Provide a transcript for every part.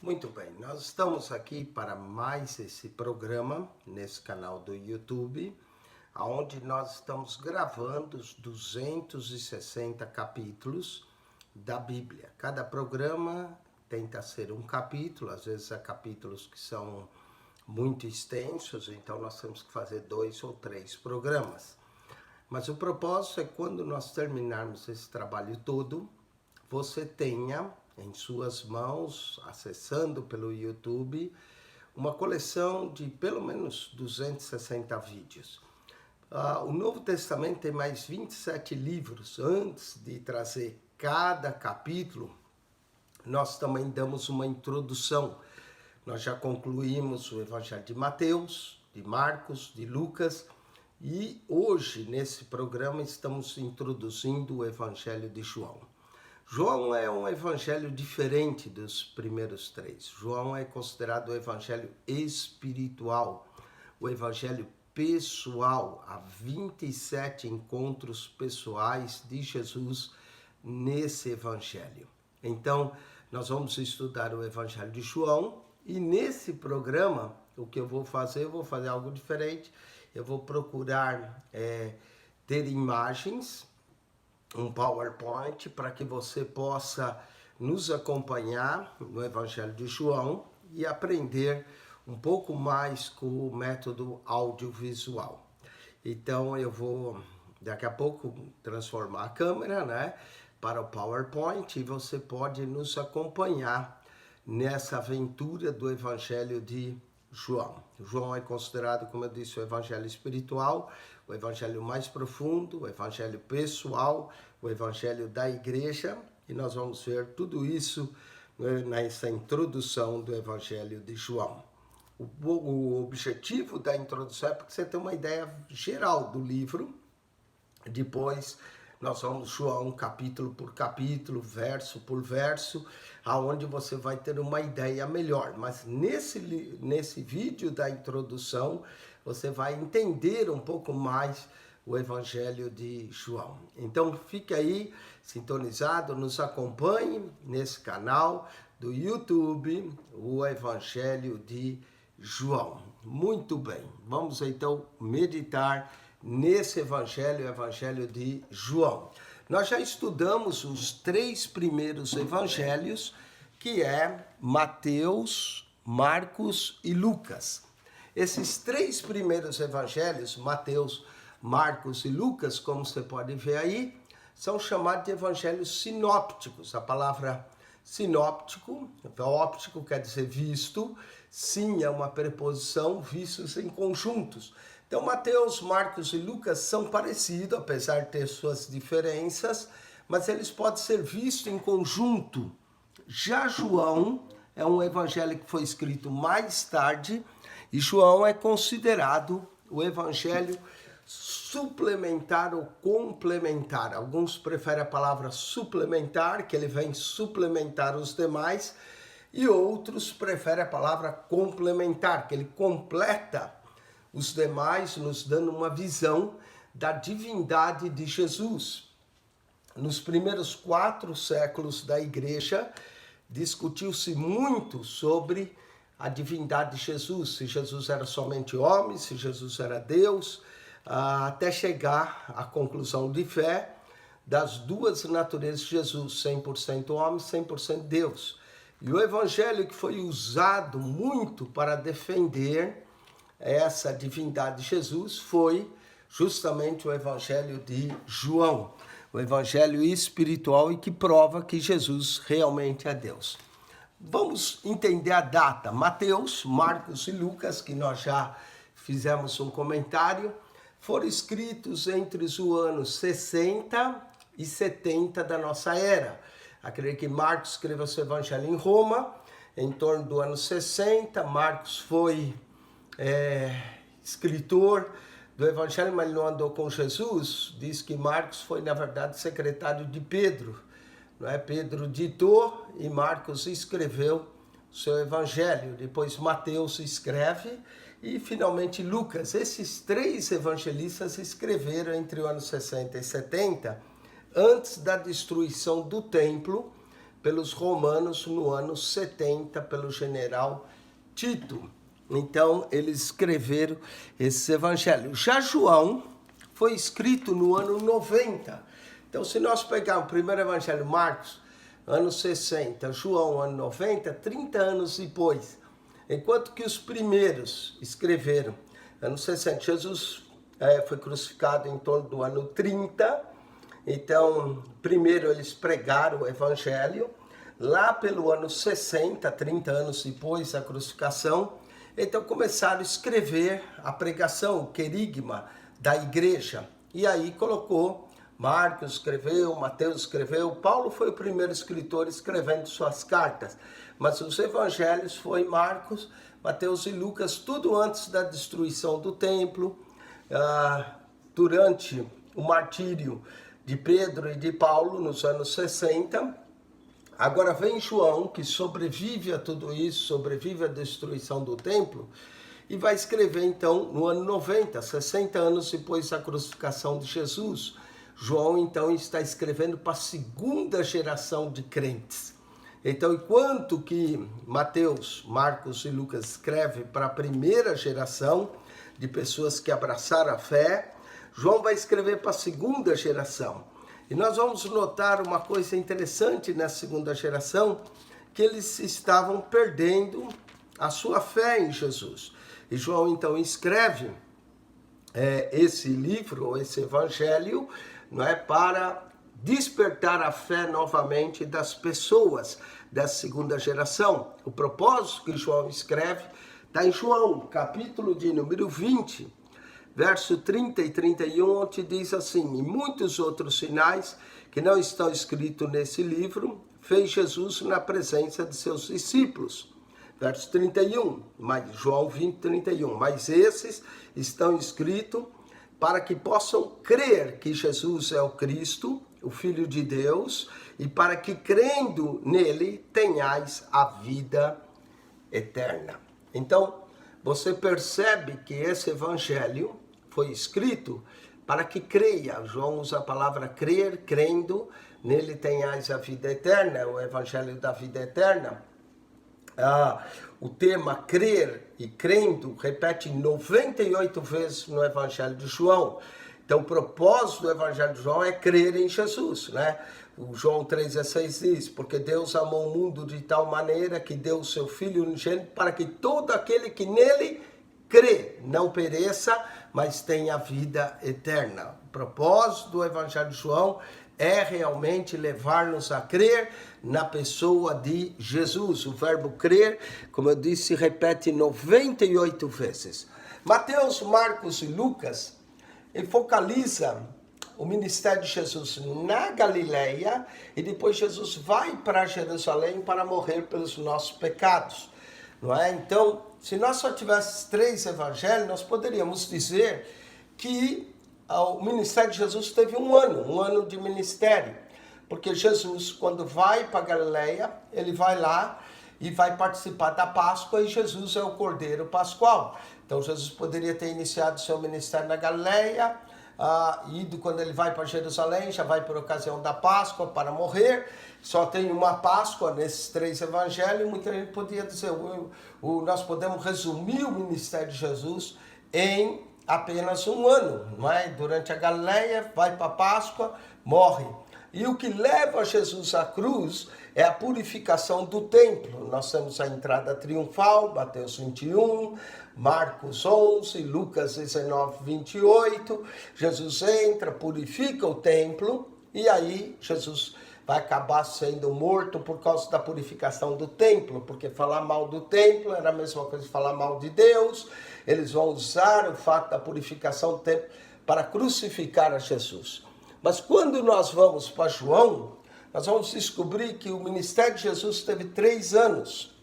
Muito bem, nós estamos aqui para mais esse programa nesse canal do YouTube, onde nós estamos gravando os 260 capítulos da Bíblia. Cada programa tenta ser um capítulo, às vezes há capítulos que são muito extensos, então nós temos que fazer 2 ou 3 programas. Mas o propósito é quando nós terminarmos esse trabalho todo, você tenha em suas mãos, acessando pelo YouTube, uma coleção de pelo menos 260 vídeos. O Novo Testamento tem mais 27 livros. Antes de trazer cada capítulo, nós também damos uma introdução. Nós já concluímos o Evangelho de Mateus, de Marcos, de Lucas, e hoje, nesse programa, estamos introduzindo o Evangelho de João. João é um evangelho diferente dos primeiros 3. João é considerado o evangelho espiritual, o evangelho pessoal. Há 27 encontros pessoais de Jesus nesse evangelho. Então, nós vamos estudar o evangelho de João e nesse programa, o que eu vou fazer algo diferente. Eu vou procurar ter imagens, um PowerPoint, para que você possa nos acompanhar no Evangelho de João e aprender um pouco mais com o método audiovisual. Então eu vou daqui a pouco transformar a câmera, para o PowerPoint e você pode nos acompanhar nessa aventura do Evangelho de João. João é considerado, como eu disse, o evangelho espiritual, o evangelho mais profundo, o evangelho pessoal, o evangelho da igreja, e nós vamos ver tudo isso nessa introdução do evangelho de João. O objetivo da introdução é para que você tenha uma ideia geral do livro. Depois nós vamos João capítulo por capítulo, verso por verso, aonde você vai ter uma ideia melhor. Mas nesse vídeo da introdução, você vai entender um pouco mais o Evangelho de João. Então fique aí sintonizado, nos acompanhe nesse canal do YouTube, o Evangelho de João. Muito bem, vamos então meditar nesse evangelho, o evangelho de João. Nós já estudamos os 3 primeiros evangelhos, que é Mateus, Marcos e Lucas. Esses 3 primeiros evangelhos, Mateus, Marcos e Lucas, como você pode ver aí, são chamados de evangelhos sinópticos. A palavra sinóptico, óptico quer dizer visto, sim é uma preposição, vistos em conjuntos. Então, Mateus, Marcos e Lucas são parecidos, apesar de ter suas diferenças, mas eles podem ser vistos em conjunto. Já João é um evangelho que foi escrito mais tarde, e João é considerado o evangelho suplementar ou complementar. Alguns preferem a palavra suplementar, que ele vem suplementar os demais, e outros preferem a palavra complementar, que ele completa os demais, nos dando uma visão da divindade de Jesus. Nos primeiros 4 séculos da igreja, discutiu-se muito sobre a divindade de Jesus, se Jesus era somente homem, se Jesus era Deus, até chegar à conclusão de fé das 2 naturezas de Jesus, 100% homem, 100% Deus. E o evangelho que foi usado muito para defender essa divindade de Jesus foi justamente o evangelho de João, o evangelho espiritual e que prova que Jesus realmente é Deus. Vamos entender a data. Mateus, Marcos e Lucas, que nós já fizemos um comentário, foram escritos entre os anos 60 e 70 da nossa era. Acredito que Marcos escreveu seu evangelho em Roma, em torno do ano 60. Marcos foi escritor do evangelho, mas ele não andou com Jesus. Diz que Marcos foi, na verdade, secretário de Pedro. Pedro ditou e Marcos escreveu o seu evangelho. Depois Mateus escreve e, finalmente, Lucas. Esses 3 evangelistas escreveram entre o ano 60 e 70, antes da destruição do templo, pelos romanos no ano 70, pelo general Tito. Então, eles escreveram esse evangelho. Já João foi escrito no ano 90. Então, se nós pegarmos o primeiro evangelho, Marcos, ano 60, João, ano 90, 30 anos depois. Enquanto que os primeiros escreveram, ano 60, Jesus foi crucificado em torno do ano 30. Então, primeiro eles pregaram o evangelho. Lá pelo ano 60, 30 anos depois da crucificação, então começaram a escrever a pregação, o querigma da igreja. E aí colocou, Marcos escreveu, Mateus escreveu, Paulo foi o primeiro escritor escrevendo suas cartas. Mas os evangelhos foi Marcos, Mateus e Lucas, tudo antes da destruição do templo, durante o martírio de Pedro e de Paulo nos anos 60. Agora vem João, que sobrevive a tudo isso, sobrevive à destruição do templo, e vai escrever então no ano 90, 60 anos depois da crucificação de Jesus. João então está escrevendo para a segunda geração de crentes. Então, enquanto que Mateus, Marcos e Lucas escrevem para a primeira geração de pessoas que abraçaram a fé, João vai escrever para a segunda geração. E nós vamos notar uma coisa interessante na segunda geração, que eles estavam perdendo a sua fé em Jesus. E João então escreve esse livro, esse evangelho, não é, para despertar a fé novamente das pessoas da segunda geração. O propósito que João escreve está em João, capítulo de número 20, verso 30 e 31, onde diz assim: e muitos outros sinais que não estão escritos nesse livro, fez Jesus na presença de seus discípulos. Verso 31, João 20, 31. Mas esses estão escritos para que possam crer que Jesus é o Cristo, o Filho de Deus, e para que crendo nele tenhais a vida eterna. Então, você percebe que esse evangelho foi escrito para que creia. João usa a palavra crer, crendo, nele tenhais a vida eterna, o evangelho da vida eterna. O tema crer e crendo repete 98 vezes no evangelho de João. Então, o propósito do evangelho de João é crer em Jesus, né? O João 3,16 diz: porque Deus amou o mundo de tal maneira que deu o seu Filho unigênito para que todo aquele que nele crê não pereça, mas tenha vida eterna. O propósito do evangelho de João é realmente levar-nos a crer na pessoa de Jesus. O verbo crer, como eu disse, se repete 98 vezes. Mateus, Marcos e Lucas, ele focaliza o ministério de Jesus na Galileia, e depois Jesus vai para Jerusalém para morrer pelos nossos pecados, não é? Então, se nós só tivéssemos 3 evangelhos, nós poderíamos dizer que o ministério de Jesus teve um ano de ministério, porque Jesus, quando vai para Galileia, ele vai lá e vai participar da Páscoa, e Jesus é o Cordeiro Pascual. Então Jesus poderia ter iniciado seu ministério na Galileia, ido quando ele vai para Jerusalém, já vai por ocasião da Páscoa para morrer. Só tem uma Páscoa nesses 3 evangelhos. Muita gente podia dizer, nós podemos resumir o ministério de Jesus em apenas um ano, não é? Durante a Galileia, vai para a Páscoa, morre. E o que leva Jesus à cruz é a purificação do templo. Nós temos a entrada triunfal, Mateus 21, Marcos 11, Lucas 19, 28. Jesus entra, purifica o templo, e aí Jesus vai acabar sendo morto por causa da purificação do templo, porque falar mal do templo era a mesma coisa que falar mal de Deus. Eles vão usar o fato da purificação do templo para crucificar a Jesus. Mas quando nós vamos para João, nós vamos descobrir que o ministério de Jesus teve 3 anos,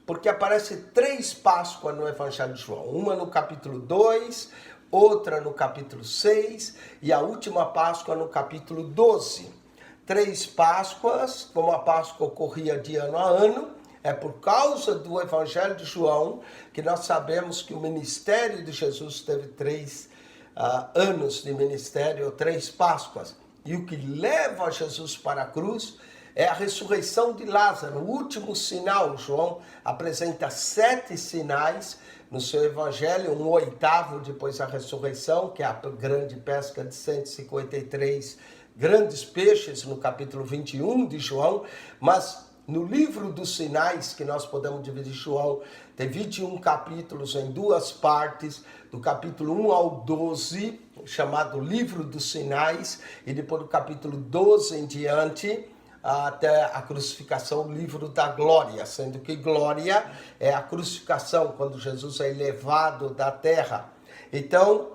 porque aparece 3 Páscoas no Evangelho de João. Uma no capítulo 2, outra no capítulo 6 e a última Páscoa no capítulo 12. 3 Páscoas, como a Páscoa ocorria de ano a ano, é por causa do Evangelho de João que nós sabemos que o ministério de Jesus teve 3 anos de ministério, 3 Páscoas. E o que leva Jesus para a cruz é a ressurreição de Lázaro, o último sinal. João apresenta 7 sinais no seu evangelho, um 8º depois da ressurreição, que é a grande pesca de 153 grandes peixes, no capítulo 21 de João. Mas no livro dos sinais, que nós podemos dividir João, tem 21 capítulos em 2 partes, do capítulo 1 ao 12, chamado livro dos sinais, e depois do capítulo 12 em diante, até a crucificação, o livro da glória, sendo que glória é a crucificação, quando Jesus é elevado da terra. Então,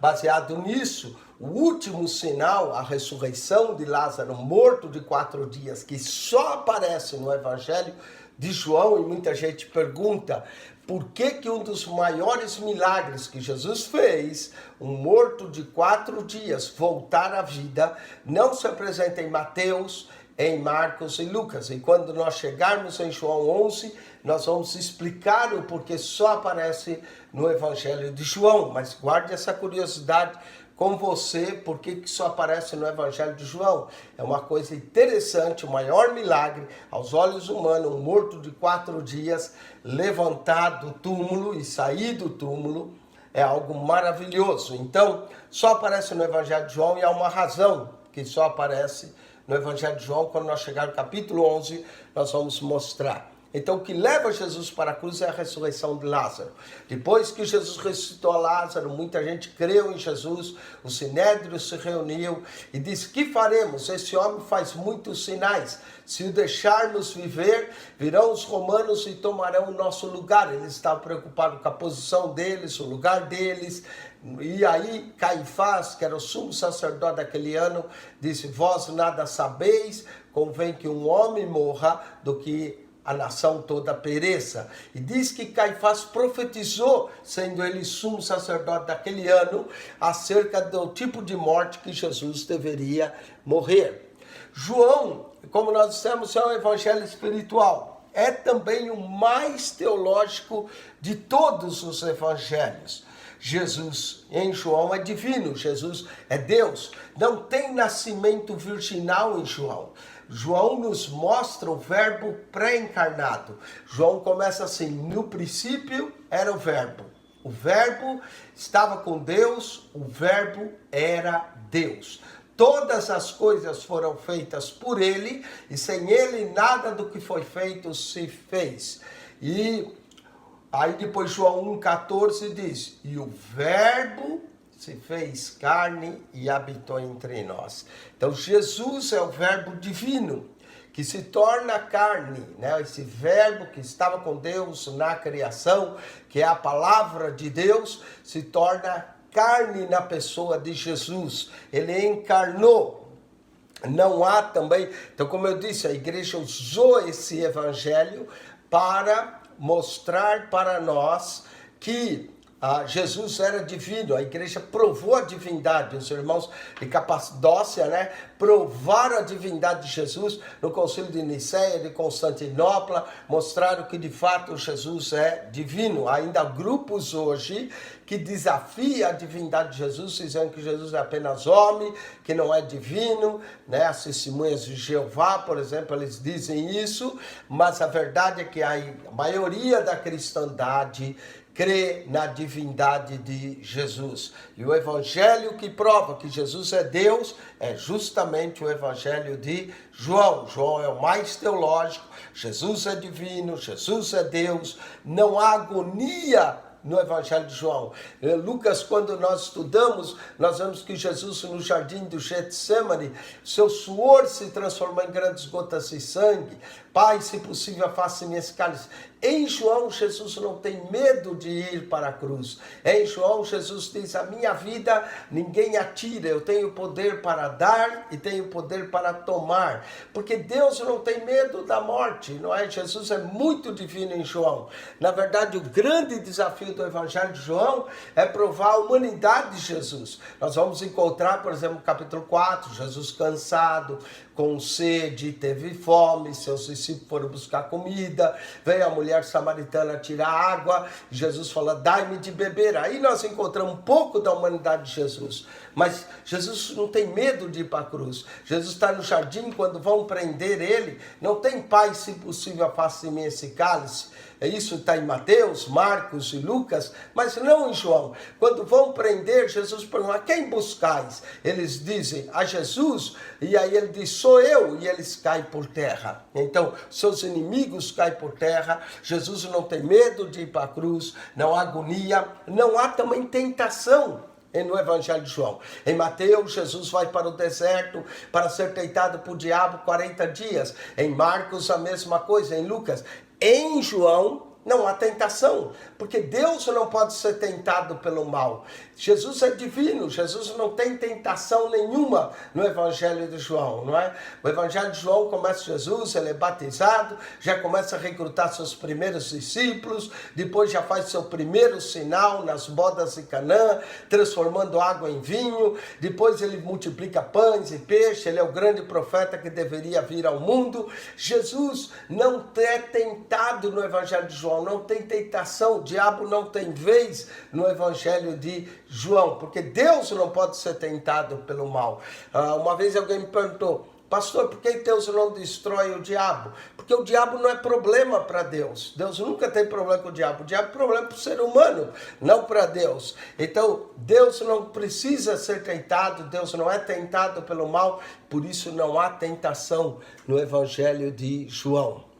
baseado nisso, o último sinal, a ressurreição de Lázaro, morto de 4 dias, que só aparece no Evangelho de João, e muita gente pergunta por que um dos maiores milagres que Jesus fez, um morto de 4 dias voltar à vida, não se apresenta em Mateus, em Marcos e Lucas. E quando nós chegarmos em João 11, nós vamos explicar o porquê só aparece no Evangelho de João. Mas guarde essa curiosidade com você, porque só aparece no Evangelho de João. É uma coisa interessante, o maior milagre aos olhos humanos, um morto de 4 dias, levantar do túmulo e sair do túmulo, é algo maravilhoso. Então, só aparece no Evangelho de João, e há uma razão que só aparece no Evangelho de João. Quando nós chegar no capítulo 11, nós vamos mostrar. Então, o que leva Jesus para a cruz é a ressurreição de Lázaro. Depois que Jesus ressuscitou Lázaro, muita gente creu em Jesus, o Sinédrio se reuniu e disse: que faremos? Esse homem faz muitos sinais. Se o deixarmos viver, virão os romanos e tomarão o nosso lugar. Eles estavam preocupados com a posição deles, o lugar deles. E aí Caifás, que era o sumo sacerdote daquele ano, disse: vós nada sabeis, convém que um homem morra do que a nação toda pereça. E diz que Caifás profetizou, sendo ele sumo sacerdote daquele ano, acerca do tipo de morte que Jesus deveria morrer. João, como nós dissemos, é um evangelho espiritual. É também o mais teológico de todos os evangelhos. Jesus em João é divino, Jesus é Deus. Não tem nascimento virginal em João. João nos mostra o verbo pré-encarnado. João começa assim: no princípio era o verbo estava com Deus, o verbo era Deus. Todas as coisas foram feitas por ele, e sem ele nada do que foi feito se fez. E aí depois João 1,14 diz: e o verbo se fez carne e habitou entre nós. Então Jesus é o verbo divino que se torna carne, né? Esse verbo que estava com Deus na criação, que é a palavra de Deus, se torna carne na pessoa de Jesus. Ele encarnou. Não há também, então como eu disse, a igreja usou esse evangelho para mostrar para nós que Jesus era divino. A igreja provou a divindade. Os irmãos de Capadócia, né, provaram a divindade de Jesus no concílio de Niceia, de Constantinopla, mostraram que de fato Jesus é divino. Ainda há grupos hoje que desafiam a divindade de Jesus, dizendo que Jesus é apenas homem, que não é divino, né? As testemunhas de Jeová, por exemplo, eles dizem isso, mas a verdade é que a maioria da cristandade crê na divindade de Jesus. E o evangelho que prova que Jesus é Deus é justamente o evangelho de João. João é o mais teológico. Jesus é divino, Jesus é Deus. Não há agonia no evangelho de João. Lucas, quando nós estudamos, nós vemos que Jesus no jardim do Getsemane, seu suor se transformou em grandes gotas de sangue. Pai, se possível, afaste-me esse cálice. Em João, Jesus não tem medo de ir para a cruz. Em João, Jesus diz: a minha vida ninguém a tira. Eu tenho poder para dar e tenho poder para tomar. Porque Deus não tem medo da morte, não é? Jesus é muito divino em João. Na verdade, o grande desafio do Evangelho de João é provar a humanidade de Jesus. Nós vamos encontrar, por exemplo, no capítulo 4, Jesus cansado, com sede, teve fome, seus discípulos foram buscar comida, veio a mulher samaritana tirar água, Jesus fala, dai-me de beber. Aí nós encontramos um pouco da humanidade de Jesus, mas Jesus não tem medo de ir para a cruz. Jesus está no jardim, quando vão prender ele, não tem, Pai, se possível, afaste de mim esse cálice. Isso está em Mateus, Marcos e Lucas, mas não em João. Quando vão prender, Jesus pergunta, a quem buscais? Eles dizem, a Jesus, e aí ele diz, sou eu, e eles caem por terra. Então, seus inimigos caem por terra, Jesus não tem medo de ir para a cruz, não há agonia, não há também tentação. No Evangelho de João. Em Mateus, Jesus vai para o deserto para ser tentado por diabo 40 dias. Em Marcos, a mesma coisa. Em Lucas. Em João, não há tentação, porque Deus não pode ser tentado pelo mal. Jesus é divino, Jesus não tem tentação nenhuma no Evangelho de João, não é? O Evangelho de João começa Jesus, ele é batizado, já começa a recrutar seus primeiros discípulos, depois já faz seu primeiro sinal nas bodas de Canaã, transformando água em vinho, depois ele multiplica pães e peixe, ele é o grande profeta que deveria vir ao mundo. Jesus não é tentado no Evangelho de João, não tem tentação, o diabo não tem vez no Evangelho de João, porque Deus não pode ser tentado pelo mal. Uma vez alguém me perguntou, pastor, por que Deus não destrói o diabo? Porque o diabo não é problema para Deus. Deus nunca tem problema com o diabo é problema para o ser humano, não para Deus. Então, Deus não precisa ser tentado, Deus não é tentado pelo mal, por isso não há tentação no Evangelho de João.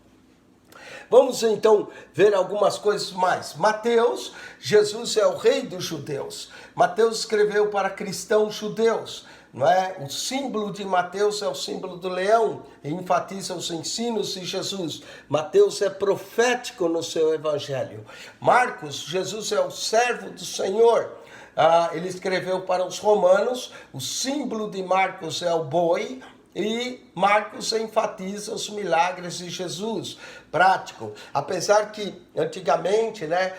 Vamos então ver algumas coisas mais. Mateus, Jesus é o rei dos judeus. Mateus escreveu para cristãos judeus, não é? O símbolo de Mateus é o símbolo do leão, e enfatiza os ensinos de Jesus. Mateus é profético no seu evangelho. Marcos, Jesus é o servo do Senhor. Ele escreveu para os romanos, o símbolo de Marcos é o boi, e Marcos enfatiza os milagres de Jesus, prático. Apesar que antigamente, né,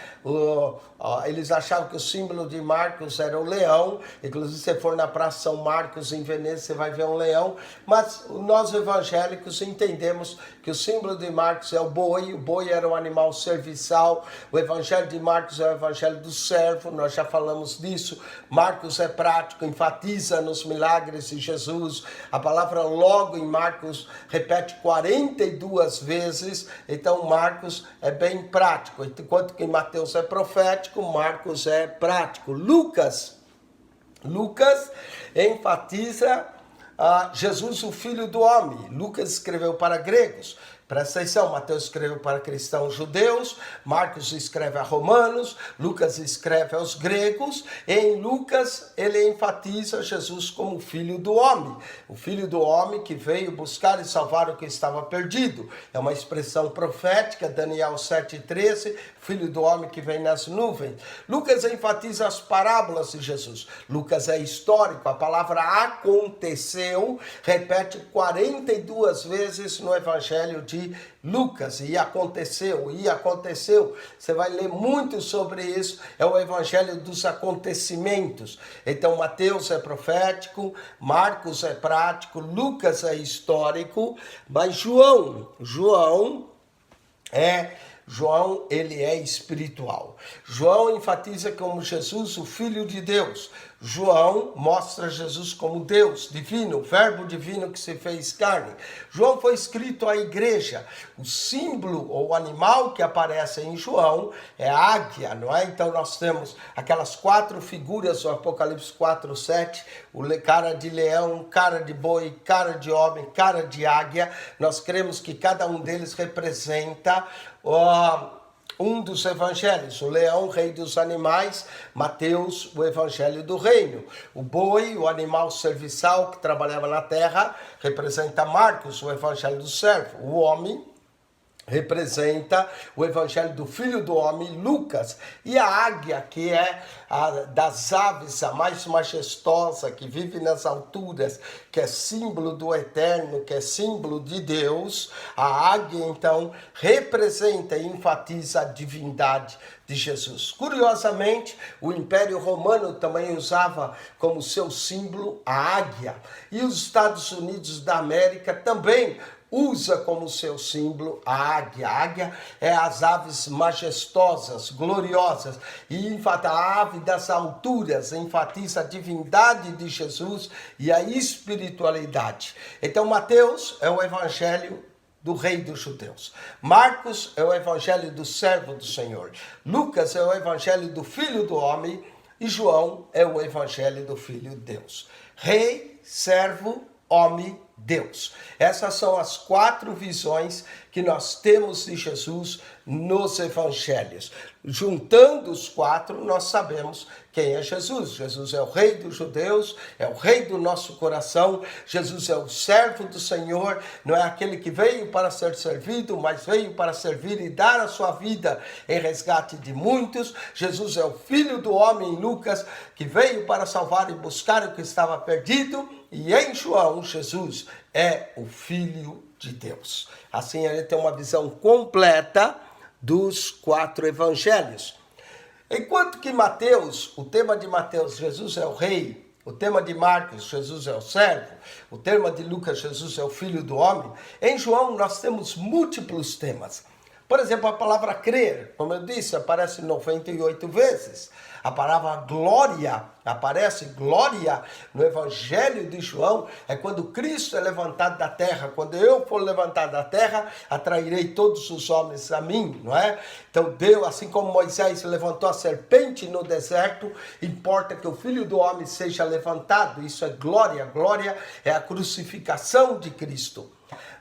eles achavam que o símbolo de Marcos era o leão. Inclusive, se você for na Praça São Marcos em Veneza, você vai ver um leão. Mas nós evangélicos entendemos que o símbolo de Marcos é o boi era um animal serviçal. O evangelho de Marcos é o evangelho do servo, nós já falamos disso. Marcos é prático, enfatiza nos milagres de Jesus. A palavra logo em Marcos repete 42 vezes, então Marcos é bem prático, enquanto que Mateus é profético, Marcos é prático. Lucas enfatiza Jesus, o Filho do Homem. Lucas escreveu para gregos. Presta atenção, Mateus escreveu para cristãos judeus, Marcos escreve a romanos, Lucas escreve aos gregos. Em Lucas, ele enfatiza Jesus como filho do homem. O filho do homem que veio buscar e salvar o que estava perdido. É uma expressão profética, Daniel 7,13, filho do homem que vem nas nuvens. Lucas enfatiza as parábolas de Jesus. Lucas é histórico, a palavra aconteceu repete 42 vezes no evangelho de Lucas, e aconteceu. Você vai ler muito sobre isso, é o evangelho dos acontecimentos. Então Mateus é profético, Marcos é prático, Lucas é histórico, mas João ele é espiritual. João enfatiza como Jesus, o Filho de Deus. João mostra Jesus como Deus divino, o verbo divino que se fez carne. João foi escrito à igreja. O símbolo ou o animal que aparece em João é a águia, não é? Então nós temos aquelas 4 figuras do Apocalipse 4:7, o cara de leão, cara de boi, cara de homem, cara de águia. Nós cremos que cada um deles representa um dos evangelhos. O leão, rei dos animais, Mateus, o evangelho do reino. O boi, o animal serviçal que trabalhava na terra, representa Marcos, o evangelho do servo. O homem representa o evangelho do Filho do Homem, Lucas, e a águia, que é a das aves, a mais majestosa, que vive nas alturas, que é símbolo do eterno, que é símbolo de Deus. A águia, então, representa e enfatiza a divindade de Jesus. Curiosamente, o Império Romano também usava como seu símbolo a águia, e os Estados Unidos da América também usa como seu símbolo a águia. A águia é as aves majestosas, gloriosas, e a ave das alturas enfatiza a divindade de Jesus e a espiritualidade. Então, Mateus é o evangelho do rei dos judeus. Marcos é o evangelho do servo do Senhor. Lucas é o evangelho do filho do homem. E João é o evangelho do filho de Deus. Rei, servo, homem, Deus. Essas são as 4 visões que nós temos de Jesus nos evangelhos. Juntando os 4, nós sabemos quem é Jesus. Jesus é o rei dos judeus, é o rei do nosso coração. Jesus é o servo do Senhor, não é aquele que veio para ser servido, mas veio para servir e dar a sua vida em resgate de muitos. Jesus é o filho do homem, Lucas, que veio para salvar e buscar o que estava perdido. E em João, Jesus é o Filho de Deus. Assim, ele tem uma visão completa dos 4 evangelhos. Enquanto que Mateus, o tema de Mateus, Jesus é o rei, o tema de Marcos, Jesus é o servo, o tema de Lucas, Jesus é o filho do homem, em João nós temos múltiplos temas. Por exemplo, a palavra crer, como eu disse, aparece 98 vezes. A palavra glória, aparece glória no Evangelho de João, é quando Cristo é levantado da terra. Quando eu for levantado da terra, atrairei todos os homens a mim, não é? Então Deus, assim como Moisés levantou a serpente no deserto, importa que o Filho do Homem seja levantado. Isso é glória. Glória é a crucificação de Cristo.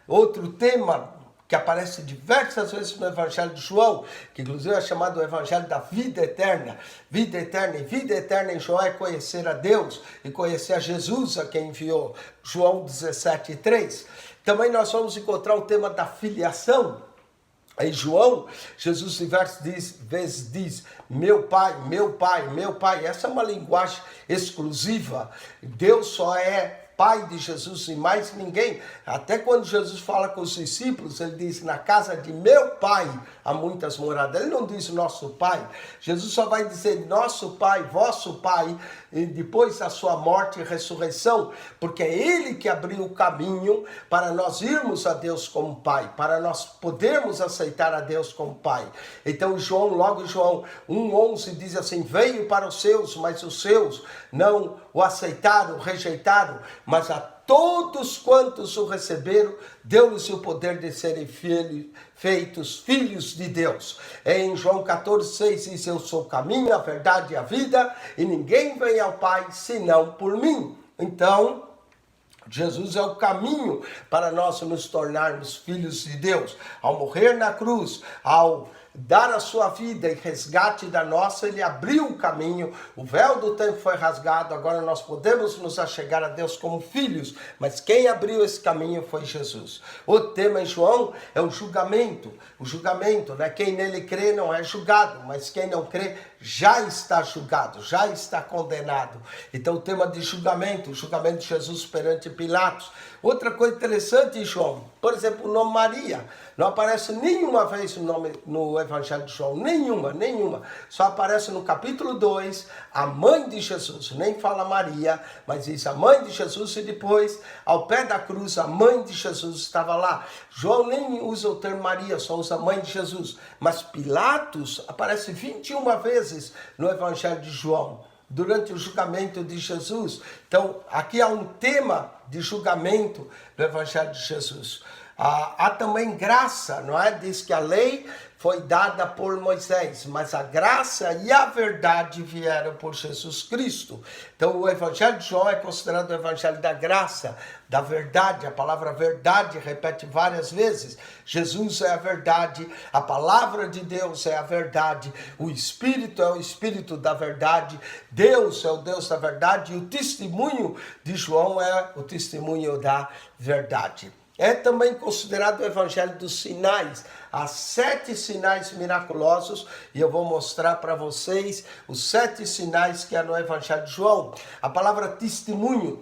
Outro tema que aparece diversas vezes no Evangelho de João, que inclusive é chamado o Evangelho da vida eterna. Vida eterna, e vida eterna em João é conhecer a Deus e conhecer a Jesus, a quem enviou. João 17:3. Também nós vamos encontrar o tema da filiação. Em João, Jesus diversas vezes diz, meu pai, meu pai, meu pai. Essa é uma linguagem exclusiva. Deus só é Pai de Jesus e mais ninguém. Até quando Jesus fala com os discípulos, ele diz, na casa de meu pai há muitas moradas. Ele não diz nosso pai. Jesus só vai dizer nosso pai, vosso pai, e depois da sua morte e ressurreição, porque é ele que abriu o caminho para nós irmos a Deus como pai, para nós podermos aceitar a Deus como pai. Então João, logo em João 1:11 diz assim, veio para os seus, mas os seus não o aceitaram, rejeitaram, mas a todos quantos o receberam, deu-lhes o poder de serem feitos filhos de Deus. Em João 14:6 diz, eu sou o caminho, a verdade e a vida, e ninguém vem ao Pai senão por mim. Então, Jesus é o caminho para nós nos tornarmos filhos de Deus. Ao morrer na cruz, ao dar a sua vida em resgate da nossa, ele abriu o caminho, o véu do tempo foi rasgado, agora nós podemos nos achegar a Deus como filhos, mas quem abriu esse caminho foi Jesus. O tema em João é o julgamento, né? Quem nele crê não é julgado, mas quem não crê já está julgado, já está condenado. Então o tema de julgamento, o julgamento de Jesus perante Pilatos. Outra coisa interessante em João, por exemplo, o nome Maria, não aparece nenhuma vez o nome no Evangelho de João, nenhuma. Só aparece no capítulo 2, a mãe de Jesus, nem fala Maria, mas diz a mãe de Jesus, e depois, ao pé da cruz, a mãe de Jesus estava lá. João nem usa o termo Maria, só usa a mãe de Jesus. Mas Pilatos aparece 21 vezes no Evangelho de João, durante o julgamento de Jesus. Então, aqui há um tema de julgamento do Evangelho de Jesus. Há também graça, não é? Diz que a lei foi dada por Moisés, mas a graça e a verdade vieram por Jesus Cristo. Então o Evangelho de João é considerado o Evangelho da graça, da verdade. A palavra verdade repete várias vezes. Jesus é a verdade, a palavra de Deus é a verdade, o Espírito é o Espírito da verdade, Deus é o Deus da verdade, e o testemunho de João é o testemunho da verdade. É também considerado o evangelho dos sinais. Há 7 sinais miraculosos e eu vou mostrar para vocês os 7 sinais que há no evangelho de João. A palavra testemunho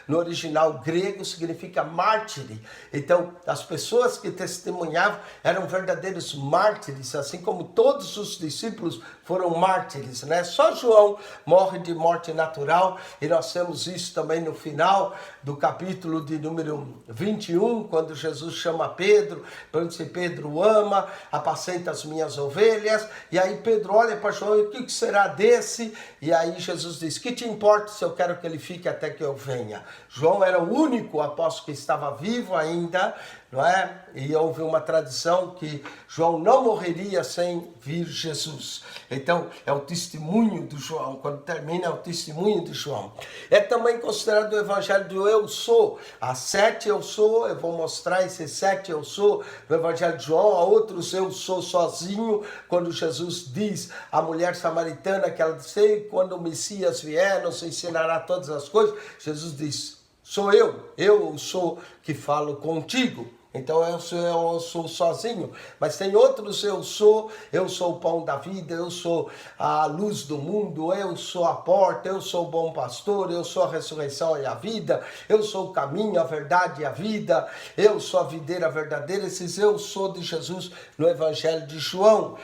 no original grego significa mártire. Então, as pessoas que testemunhavam eram verdadeiros mártires, assim como todos os discípulos foram mártires, né? Só João morre de morte natural e nós temos isso também no final do capítulo de número 21, quando Jesus chama Pedro, Pedro ama, apacenta as minhas ovelhas, e aí Pedro olha para João, e o que será desse? E aí Jesus diz, que te importa se eu quero que ele fique até que eu venha? João era o único apóstolo que estava vivo ainda, não é? E houve uma tradição que João não morreria sem vir Jesus. Então, é o testemunho de João. Quando termina, é o testemunho de João. É também considerado o evangelho do eu sou. Há 7 eu sou, eu vou mostrar esses 7 eu sou no evangelho de João. Há outros eu sou sozinho, quando Jesus diz à mulher samaritana que ela disse, quando o Messias vier, nos ensinará todas as coisas. Jesus diz, sou eu sou que falo contigo. Então eu sou sozinho, mas tem outros eu sou o pão da vida, eu sou a luz do mundo, eu sou a porta, eu sou o bom pastor, eu sou a ressurreição e a vida, eu sou o caminho, a verdade e a vida, eu sou a videira verdadeira. Esses eu sou de Jesus no evangelho de João.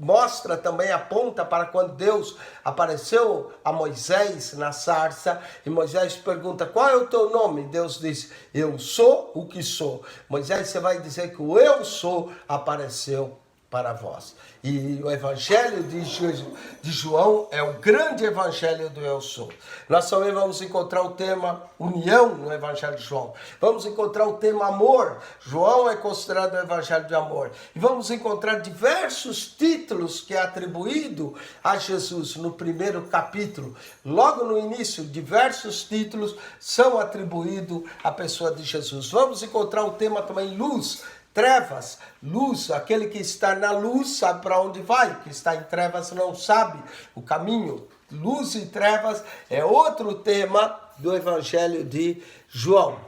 Mostra também, aponta para quando Deus apareceu a Moisés na sarça, e Moisés pergunta, qual é o teu nome? Deus diz, eu sou o que sou. Moisés, você vai dizer que o eu sou apareceu para vós. E o evangelho de João é o grande evangelho do eu sou. Nós também vamos encontrar o tema união no evangelho de João. Vamos encontrar o tema amor. João é considerado o evangelho de amor. E vamos encontrar diversos títulos que é atribuído a Jesus no primeiro capítulo. Logo no início, diversos títulos são atribuídos à pessoa de Jesus. Vamos encontrar o tema também luz, trevas, luz, aquele que está na luz sabe para onde vai, o que está em trevas não sabe o caminho. Luz e trevas é outro tema do evangelho de João.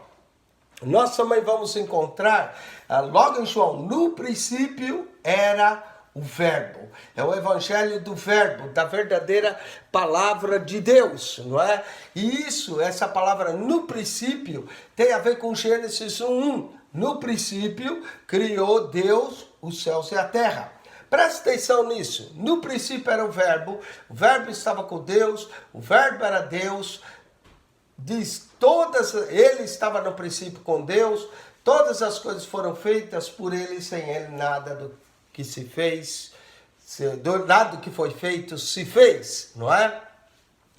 Nós também vamos encontrar, logo em João, no princípio era o verbo. É o evangelho do verbo, da verdadeira palavra de Deus, não é? E essa palavra no princípio tem a ver com Gênesis 1:1. No princípio, criou Deus os céus e a terra. Presta atenção nisso. No princípio era o verbo estava com Deus, o verbo era Deus. Ele estava no princípio com Deus, todas as coisas foram feitas por ele, sem ele nada do que se fez, nada do que foi feito se fez, não é?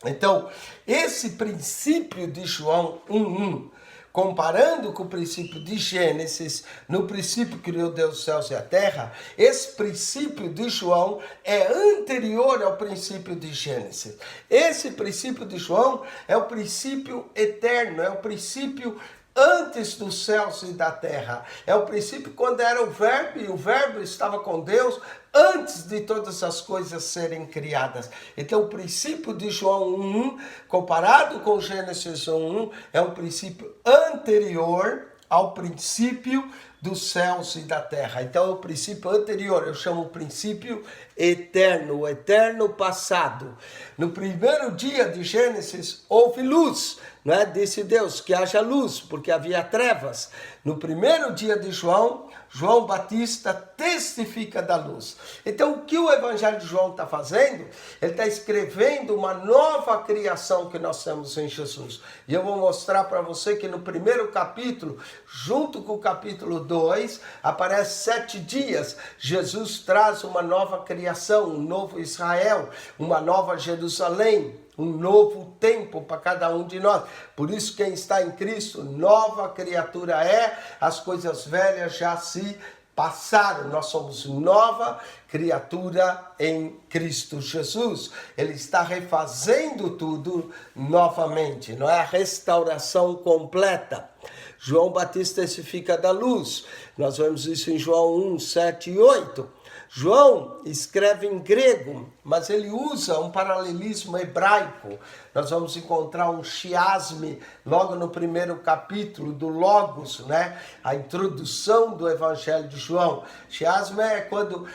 Então, esse princípio de João 1:1, comparando com o princípio de Gênesis, no princípio criou Deus os céus e a terra, esse princípio de João é anterior ao princípio de Gênesis. Esse princípio de João é o princípio eterno, é o princípio antes dos céus e da terra. É o princípio quando era o verbo, e o verbo estava com Deus antes de todas as coisas serem criadas. Então o princípio de João 1:1, comparado com Gênesis 1:1, é um princípio anterior ao princípio dos céus e da terra. Então é o princípio anterior, eu chamo o princípio eterno, o eterno passado. No primeiro dia de Gênesis houve luz, não é? Disse Deus que haja luz, porque havia trevas. No primeiro dia de João, João Batista testifica da luz. Então, o que o Evangelho de João está fazendo? Ele está escrevendo uma nova criação que nós temos em Jesus. E eu vou mostrar para você que no primeiro capítulo, junto com o capítulo 2, aparece 7 dias. Jesus traz uma nova criação, um novo Israel, uma nova Jerusalém, um novo tempo para cada um de nós. Por isso, quem está em Cristo, nova criatura é, as coisas velhas já se passaram. Nós somos nova criatura em Cristo Jesus. Ele está refazendo tudo novamente, não é? A restauração completa. João Batista testifica da luz. Nós vemos isso em João 1, 7 e 8. João escreve em grego, mas ele usa um paralelismo hebraico. Nós vamos encontrar um chiasme logo no primeiro capítulo do Logos, né? A introdução do Evangelho de João. Chiasme é quando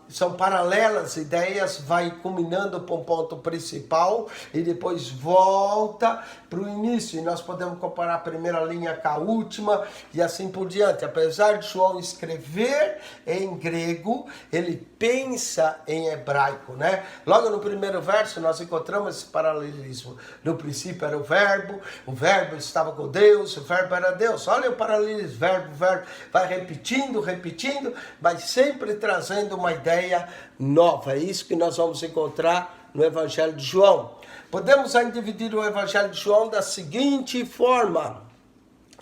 são paralelas ideias, vai culminando para um ponto principal e depois volta para o início. E nós podemos comparar a primeira linha com a última e assim por diante. Apesar de João escrever em grego, ele pensa em hebraico, né? Logo no primeiro verso nós encontramos esse paralelismo. No princípio era o verbo estava com Deus, o verbo era Deus. Olha o paralelismo, verbo, vai repetindo, mas sempre trazendo uma ideia nova. É isso que nós vamos encontrar no Evangelho de João. Podemos ainda dividir o Evangelho de João da seguinte forma.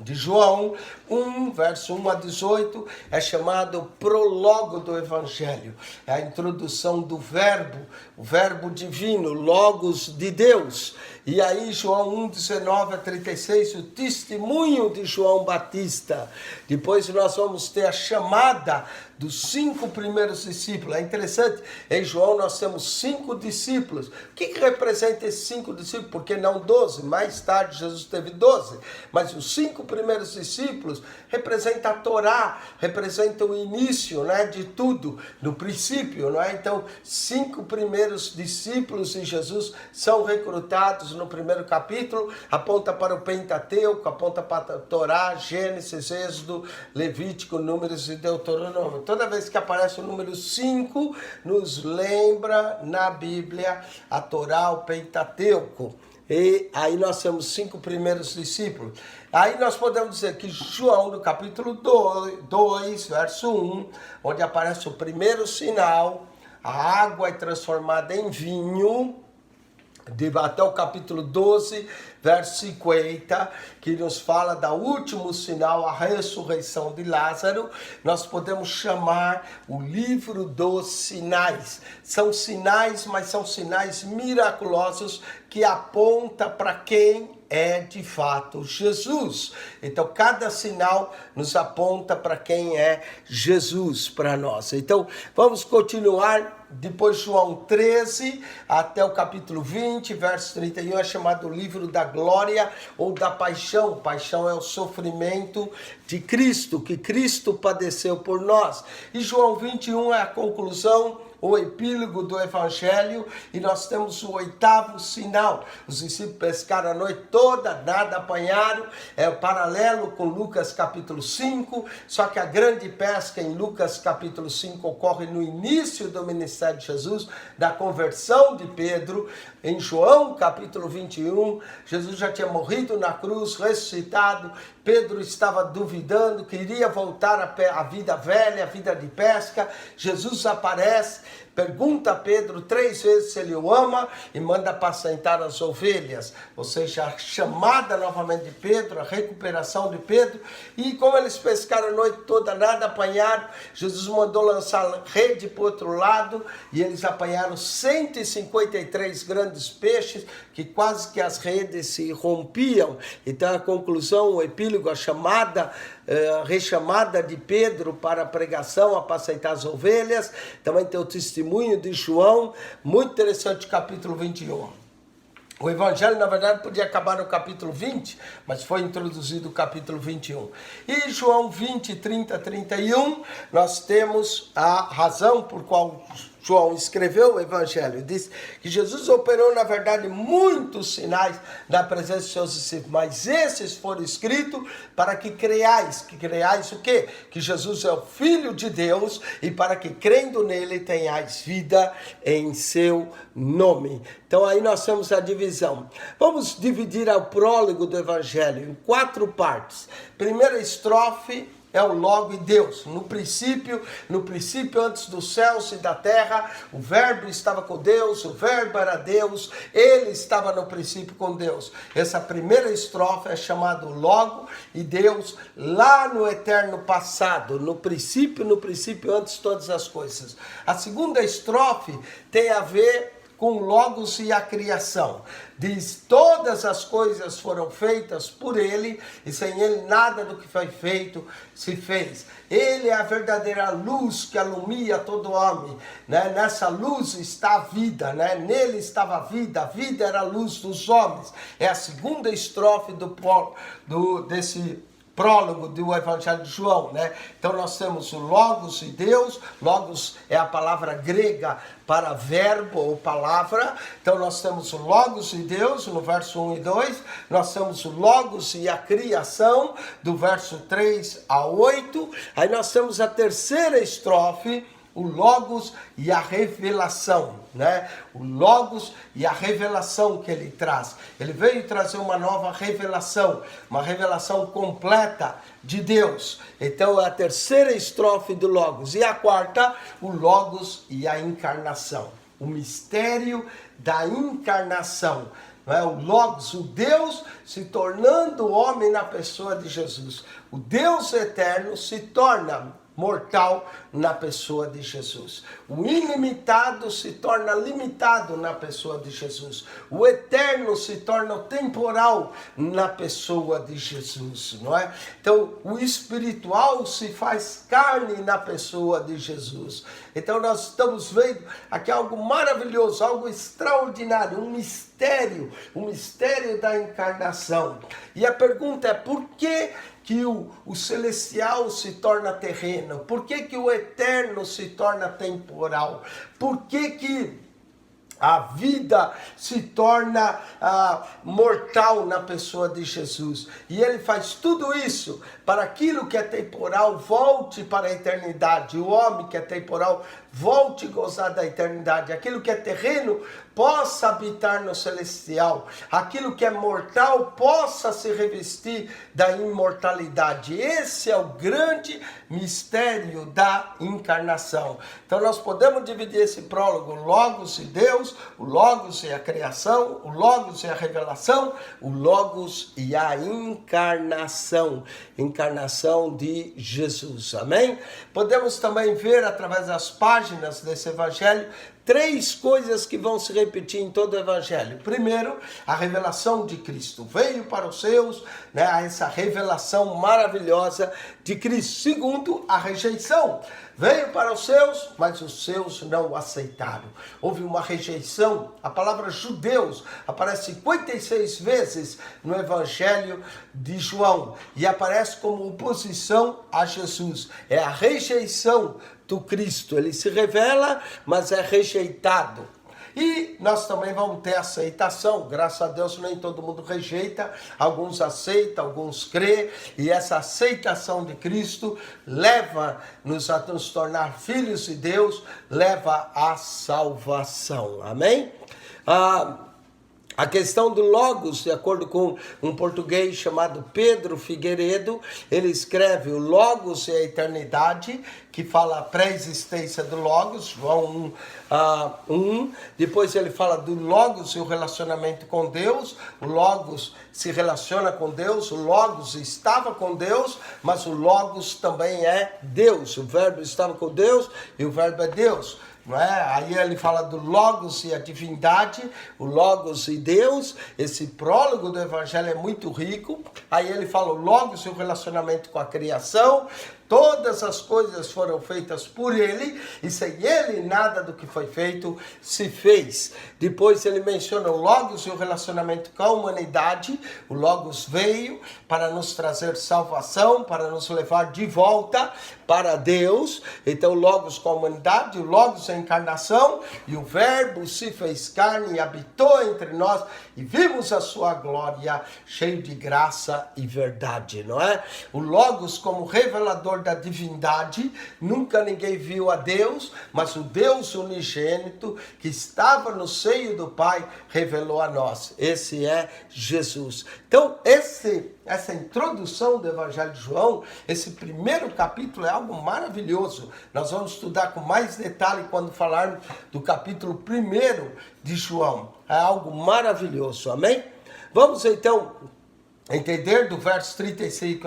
De João 1, verso 1 a 18, é chamado prólogo do Evangelho. É a introdução do verbo, o verbo divino, logos de Deus. E aí João 1, 19 a 36, o testemunho de João Batista. Depois nós vamos ter a chamada dos 5 primeiros discípulos. É interessante, em João nós temos 5 discípulos. O que representa esses 5 discípulos? Por que não 12? Mais tarde Jesus teve 12. Mas os 5 primeiros discípulos representam a Torá, representam o início, né, de tudo, no princípio. Não é? Então, 5 primeiros discípulos de Jesus são recrutados no primeiro capítulo, aponta para o Pentateuco, aponta para a Torá, Gênesis, Êxodo, Levítico, Números e Deuteronômio. Toda vez que aparece o número 5, nos lembra na Bíblia a Torá, o Pentateuco. E aí nós temos 5 primeiros discípulos. Aí nós podemos dizer que João, no capítulo 2, verso 1, onde aparece o primeiro sinal, a água é transformada em vinho, até o capítulo 12, verso 50, que nos fala do último sinal, a ressurreição de Lázaro. Nós podemos chamar o livro dos sinais. São sinais, mas são sinais miraculosos que apontam para quem é de fato Jesus. Então cada sinal nos aponta para quem é Jesus para nós. Então vamos continuar. Depois João 13 até o capítulo 20, verso 31, é chamado o livro da glória ou da paixão. Paixão é o sofrimento de Cristo, que Cristo padeceu por nós. E João 21 é a conclusão, o epílogo do Evangelho, e nós temos o 8º sinal. Os discípulos pescaram a noite toda, nada apanharam, é o paralelo com Lucas capítulo 5, só que a grande pesca em Lucas capítulo 5 ocorre no início do ministério de Jesus, da conversão de Pedro. Em João capítulo 21, Jesus já tinha morrido na cruz, ressuscitado. Pedro estava duvidando, queria voltar à vida velha, à vida de pesca. Jesus aparece, pergunta a Pedro 3 vezes se ele o ama e manda apacentar as ovelhas. Ou seja, a chamada novamente de Pedro, a recuperação de Pedro. E como eles pescaram a noite toda, nada apanharam, Jesus mandou lançar rede para o outro lado e eles apanharam 153 grandes peixes, que quase que as redes se rompiam. Então a conclusão, o epílogo, a chamada, rechamada de Pedro para a pregação, apacentar as ovelhas. Também tem o testemunho de João, muito interessante, capítulo 21. O Evangelho, na verdade, podia acabar no capítulo 20, mas foi introduzido o capítulo 21. E João 20, 30, 31, nós temos a razão por qual João escreveu o Evangelho. Diz que Jesus operou, na verdade, muitos sinais na presença de seus discípulos, mas esses foram escritos para que creiais. Que creiais o quê? Que Jesus é o Filho de Deus e para que, crendo nele, tenhais vida em seu nome. Então aí nós temos a divisão. Vamos dividir o prólogo do Evangelho em 4 partes. Primeira estrofe é o logo em Deus. No princípio antes dos céus e da terra, o verbo estava com Deus, o verbo era Deus, ele estava no princípio com Deus. Essa primeira estrofe é chamada logo e Deus lá no eterno passado, no princípio antes de todas as coisas. A segunda estrofe tem a ver com o Logos e a criação. Diz, todas as coisas foram feitas por ele, e sem ele nada do que foi feito se fez. Ele é a verdadeira luz que alumia todo homem, né? Nessa luz está a vida, né? Nele estava a vida era a luz dos homens. É a segunda estrofe desse prólogo do Evangelho de João, né? Então nós temos o Logos e Deus. Logos é a palavra grega para verbo ou palavra. Então nós temos o Logos e Deus no verso 1 e 2. Nós temos o Logos e a criação do verso 3 a 8. Aí nós temos a terceira estrofe, o Logos e a revelação, né? O Logos e a revelação que ele traz. Ele veio trazer uma nova revelação, uma revelação completa de Deus. Então é a terceira estrofe do Logos. E a quarta, o Logos e a encarnação. O mistério da encarnação. Não é? O Logos, o Deus se tornando homem na pessoa de Jesus. O Deus eterno se torna mortal na pessoa de Jesus. O ilimitado se torna limitado na pessoa de Jesus. O eterno se torna temporal na pessoa de Jesus, não é? Então, o espiritual se faz carne na pessoa de Jesus. Então, nós estamos vendo aqui algo maravilhoso, algo extraordinário, um mistério da encarnação. E a pergunta é, por que o celestial se torna terreno? Por que o eterno se torna temporal? Por que a vida se torna mortal na pessoa de Jesus? E ele faz tudo isso para aquilo que é temporal volte para a eternidade. O homem que é temporal volte a gozar da eternidade. Aquilo que é terreno possa habitar no celestial. Aquilo que é mortal possa se revestir da imortalidade. Esse é o grande mistério da encarnação. Então nós podemos dividir esse prólogo: o Logos e Deus, o Logos e a criação, o Logos e a revelação, o Logos e a encarnação. Encarnação de Jesus. Amém? Podemos também ver através das páginas desse evangelho três coisas que vão se repetir em todo o evangelho. Primeiro, a revelação de Cristo. Veio para os seus, né, essa revelação maravilhosa de Cristo. Segundo, a rejeição. Veio para os seus, mas os seus não o aceitaram. Houve uma rejeição. A palavra judeus aparece 56 vezes no Evangelho de João e aparece como oposição a Jesus. É a rejeição do Cristo. Ele se revela, mas é rejeitado. E nós também vamos ter aceitação. Graças a Deus nem todo mundo rejeita, alguns aceitam, alguns crê, e essa aceitação de Cristo leva-nos a nos tornar filhos de Deus, leva à salvação. Amém? A questão do Logos, de acordo com um português chamado Pedro Figueiredo, ele escreve o Logos e a eternidade, que fala a pré-existência do Logos, João 1. Depois ele fala do Logos e o relacionamento com Deus. O Logos se relaciona com Deus, o Logos estava com Deus, mas o Logos também é Deus. O Verbo estava com Deus e o Verbo é Deus. Não é? Aí ele fala do Logos e a divindade, o Logos e Deus. Esse prólogo do Evangelho é muito rico. Aí ele fala o Logos e o relacionamento com a criação. Todas as coisas foram feitas por ele, e sem ele nada do que foi feito se fez. Depois ele menciona o Logos e o relacionamento com a humanidade. O Logos veio para nos trazer salvação, para nos levar de volta para Deus. Então o Logos com a humanidade, o Logos a encarnação, e o Verbo se fez carne e habitou entre nós, e vimos a sua glória, cheio de graça e verdade, não é? O Logos como revelador da divindade. Nunca ninguém viu a Deus, mas o Deus unigênito que estava no seio do Pai revelou a nós. Esse é Jesus. Então essa introdução do Evangelho de João, esse primeiro capítulo é algo maravilhoso. Nós vamos estudar com mais detalhe quando falarmos do capítulo 1 de João. É algo maravilhoso, amém? Vamos então entender do verso 35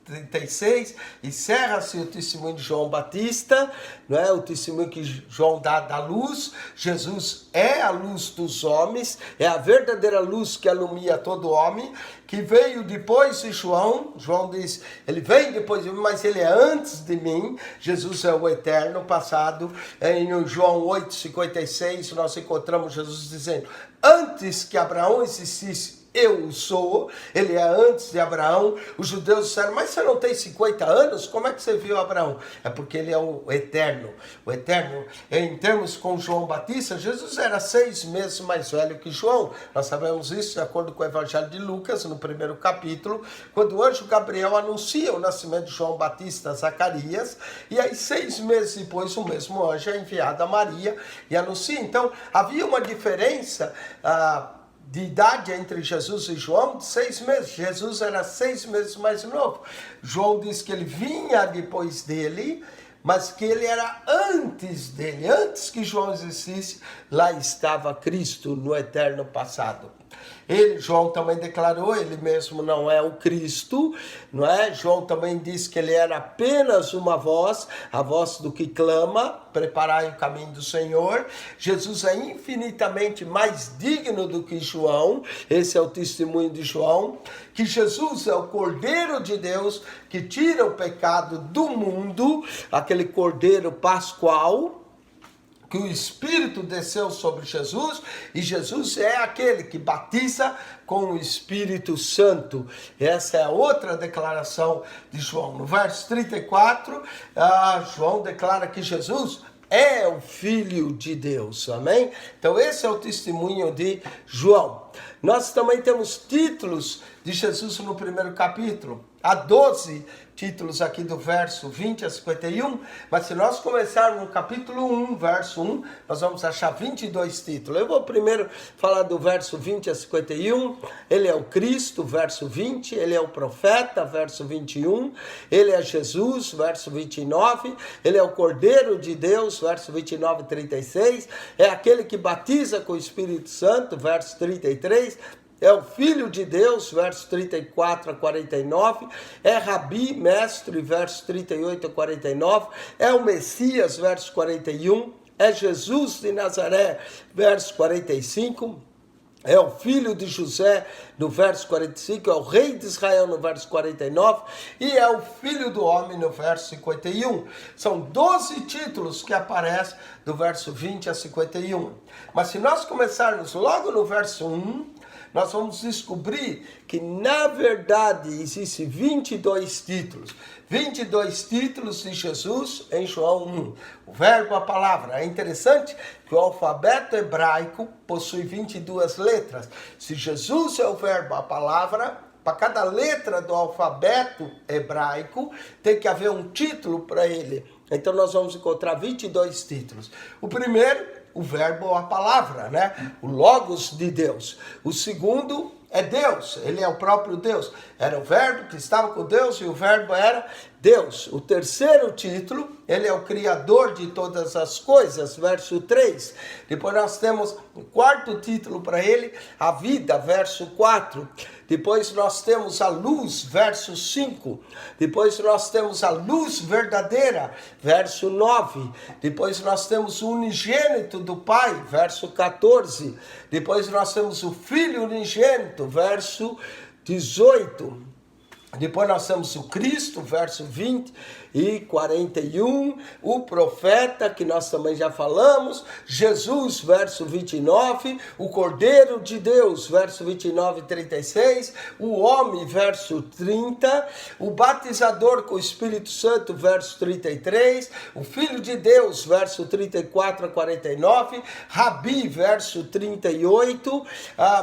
36, encerra-se o testemunho de João Batista, não é? O testemunho que João dá da luz. Jesus é a luz dos homens, é a verdadeira luz que alumia todo homem, que veio depois de João. João diz, ele vem depois de mim, mas ele é antes de mim. Jesus é o eterno passado. Em João 8,56, nós encontramos Jesus dizendo, antes que Abraão existisse, eu sou. Ele é antes de Abraão. Os judeus disseram, mas você não tem 50 anos? Como é que você viu Abraão? É porque ele é o eterno. O eterno, em termos com João Batista, Jesus era 6 meses mais velho que João. Nós sabemos isso de acordo com o Evangelho de Lucas, no primeiro capítulo, quando o anjo Gabriel anuncia o nascimento de João Batista a Zacarias, e aí 6 meses depois o mesmo anjo é enviado a Maria e anuncia. Então havia uma diferença de idade entre Jesus e João de 6 meses. Jesus era 6 meses mais novo. João diz que ele vinha depois dele, mas que ele era antes dele. Antes que João existisse, lá estava Cristo no eterno passado. João também declarou, ele mesmo não é o Cristo, não é? João também disse que ele era apenas uma voz, a voz do que clama, preparai o caminho do Senhor. Jesus é infinitamente mais digno do que João, esse é o testemunho de João, que Jesus é o Cordeiro de Deus que tira o pecado do mundo, aquele Cordeiro pascual, que o Espírito desceu sobre Jesus, e Jesus é aquele que batiza com o Espírito Santo. Essa é a outra declaração de João. No verso 34, João declara que Jesus é o Filho de Deus, amém? Então esse é o testemunho de João. Nós também temos títulos de Jesus no primeiro capítulo. Há 12 títulos aqui do verso 20 a 51, mas se nós começarmos no capítulo 1, verso 1, nós vamos achar 22 títulos. Eu vou primeiro falar do verso 20 a 51, ele é o Cristo, verso 20, ele é o profeta, verso 21, ele é Jesus, verso 29, ele é o Cordeiro de Deus, verso 29 e 36, é aquele que batiza com o Espírito Santo, verso 33, é o Filho de Deus, verso 34 a 49, é Rabi, mestre, verso 38 a 49, é o Messias, verso 41, é Jesus de Nazaré, verso 45, é o Filho de José, no verso 45, é o Rei de Israel, no verso 49, e é o Filho do Homem, no verso 51. São 12 títulos que aparecem do verso 20 a 51. Mas se nós começarmos logo no verso 1, nós vamos descobrir que, na verdade, existem 22 títulos. 22 títulos de Jesus em João 1. O verbo, a palavra. É interessante que o alfabeto hebraico possui 22 letras. Se Jesus é o verbo, a palavra, para cada letra do alfabeto hebraico, tem que haver um título para ele. Então, nós vamos encontrar 22 títulos. O primeiro, o verbo ou a palavra, né? O logos de Deus. O segundo é Deus, ele é o próprio Deus. Era o verbo que estava com Deus e o verbo era Deus. O terceiro título, ele é o Criador de todas as coisas, verso 3. Depois nós temos o quarto título para ele, a vida, verso 4. Depois nós temos a luz, verso 5. Depois nós temos a luz verdadeira, verso 9. Depois nós temos o unigênito do Pai, verso 14. Depois nós temos o Filho unigênito, verso 18. Depois nós temos o Cristo, verso 20 e 41, o profeta, que nós também já falamos, Jesus, verso 29, o Cordeiro de Deus, verso 29 e 36, o homem, verso 30, o batizador com o Espírito Santo, verso 33, o Filho de Deus, verso 34 a 49, Rabi, verso 38,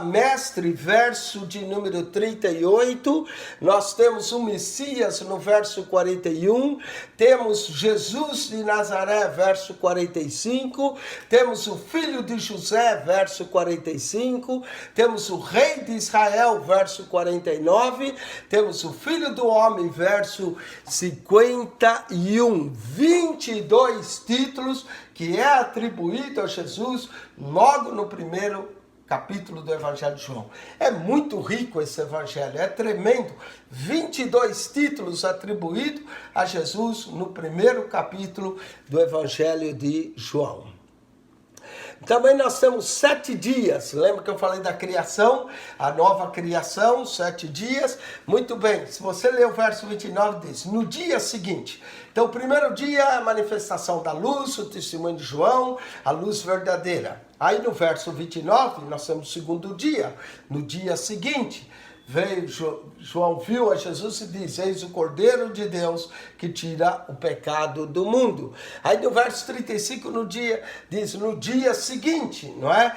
mestre, verso de número 38, nós temos o Messias no verso 41, temos Jesus de Nazaré, verso 45, temos o Filho de José, verso 45, temos o Rei de Israel, verso 49, temos o Filho do Homem, verso 51, 22 títulos que é atribuído a Jesus logo no primeiro capítulo do Evangelho de João. É muito rico esse evangelho, é tremendo. 22 títulos atribuídos a Jesus no primeiro capítulo do Evangelho de João. Também nós temos 7 dias, lembra que eu falei da criação, a nova criação, 7 dias. Muito bem, se você ler o verso 29, diz, no dia seguinte. Então o primeiro dia é a manifestação da luz, o testemunho de João, a luz verdadeira. Aí no verso 29, nós temos o segundo dia, no dia seguinte. Veio, João viu a Jesus e diz, eis o Cordeiro de Deus que tira o pecado do mundo. Aí no verso 35 diz, no dia seguinte, não é?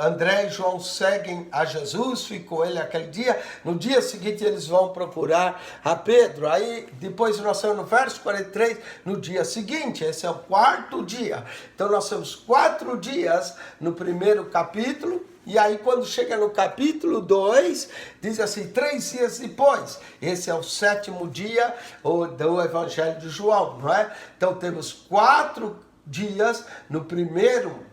André e João seguem a Jesus, ficou ele aquele dia. No dia seguinte eles vão procurar a Pedro. Aí depois nós temos no verso 43, no dia seguinte, esse é o 4º dia. Então nós temos 4 dias no primeiro capítulo. E aí quando chega no capítulo 2, diz assim, 3 dias depois. Esse é o 7º dia do Evangelho de João, não é? Então temos 4 dias no primeiro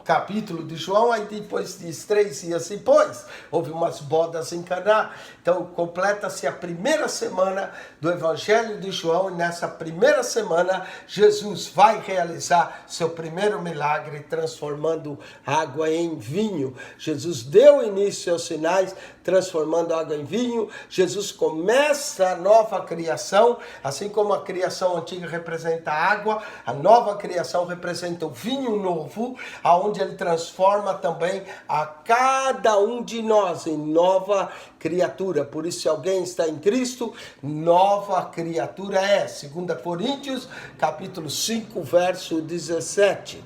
capítulo de João, aí depois diz 3 dias depois, houve umas bodas em Caná. Então completa-se a primeira semana do Evangelho de João, e nessa primeira semana Jesus vai realizar seu primeiro milagre, transformando água em vinho. Jesus deu início aos sinais, transformando água em vinho. Jesus começa a nova criação, assim como a criação antiga representa a água, a nova criação representa o vinho novo, aonde ele transforma também a cada um de nós em nova criatura. Por isso, se alguém está em Cristo, nova criatura é. 2 Coríntios, capítulo 5, verso 17.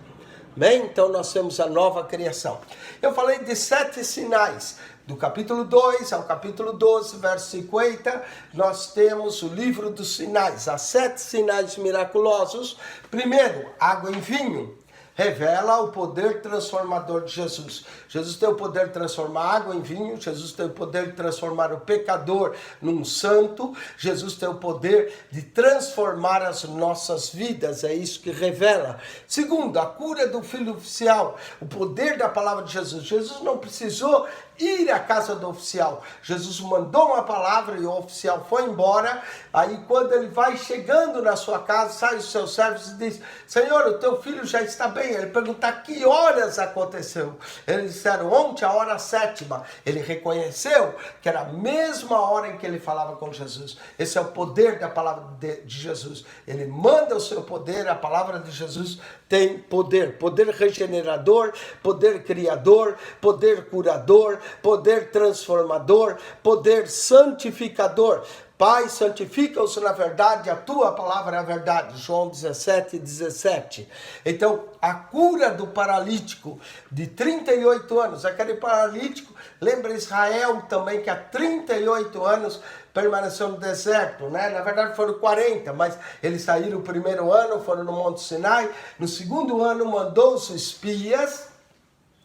Bem, então nós temos a nova criação. Eu falei de 7 sinais. Do capítulo 2 ao capítulo 12, verso 50, nós temos o livro dos sinais, as 7 sinais miraculosos. Primeiro, água em vinho. Revela o poder transformador de Jesus. Jesus tem o poder de transformar água em vinho. Jesus tem o poder de transformar o pecador num santo. Jesus tem o poder de transformar as nossas vidas. É isso que revela. Segundo, a cura do filho oficial. O poder da palavra de Jesus. Jesus não precisou ir à casa do oficial. Jesus mandou uma palavra e o oficial foi embora. Aí quando ele vai chegando na sua casa, sai os seus servos e diz, Senhor, o teu filho já está bem. Ele pergunta que horas aconteceu. Eles disseram ontem, a hora 7ª. Ele reconheceu que era a mesma hora em que ele falava com Jesus. Esse é o poder da palavra de Jesus. Ele manda o seu poder, a palavra de Jesus tem poder. Poder regenerador, poder criador, poder curador, poder transformador, poder santificador. Pai, santifica-os na verdade, a tua palavra é a verdade. João 17, 17. Então, a cura do paralítico de 38 anos. Aquele paralítico, lembra Israel também, que há 38 anos permaneceu no deserto, né? Na verdade foram 40, mas eles saíram o primeiro ano, foram no Monte Sinai. No segundo ano, mandou os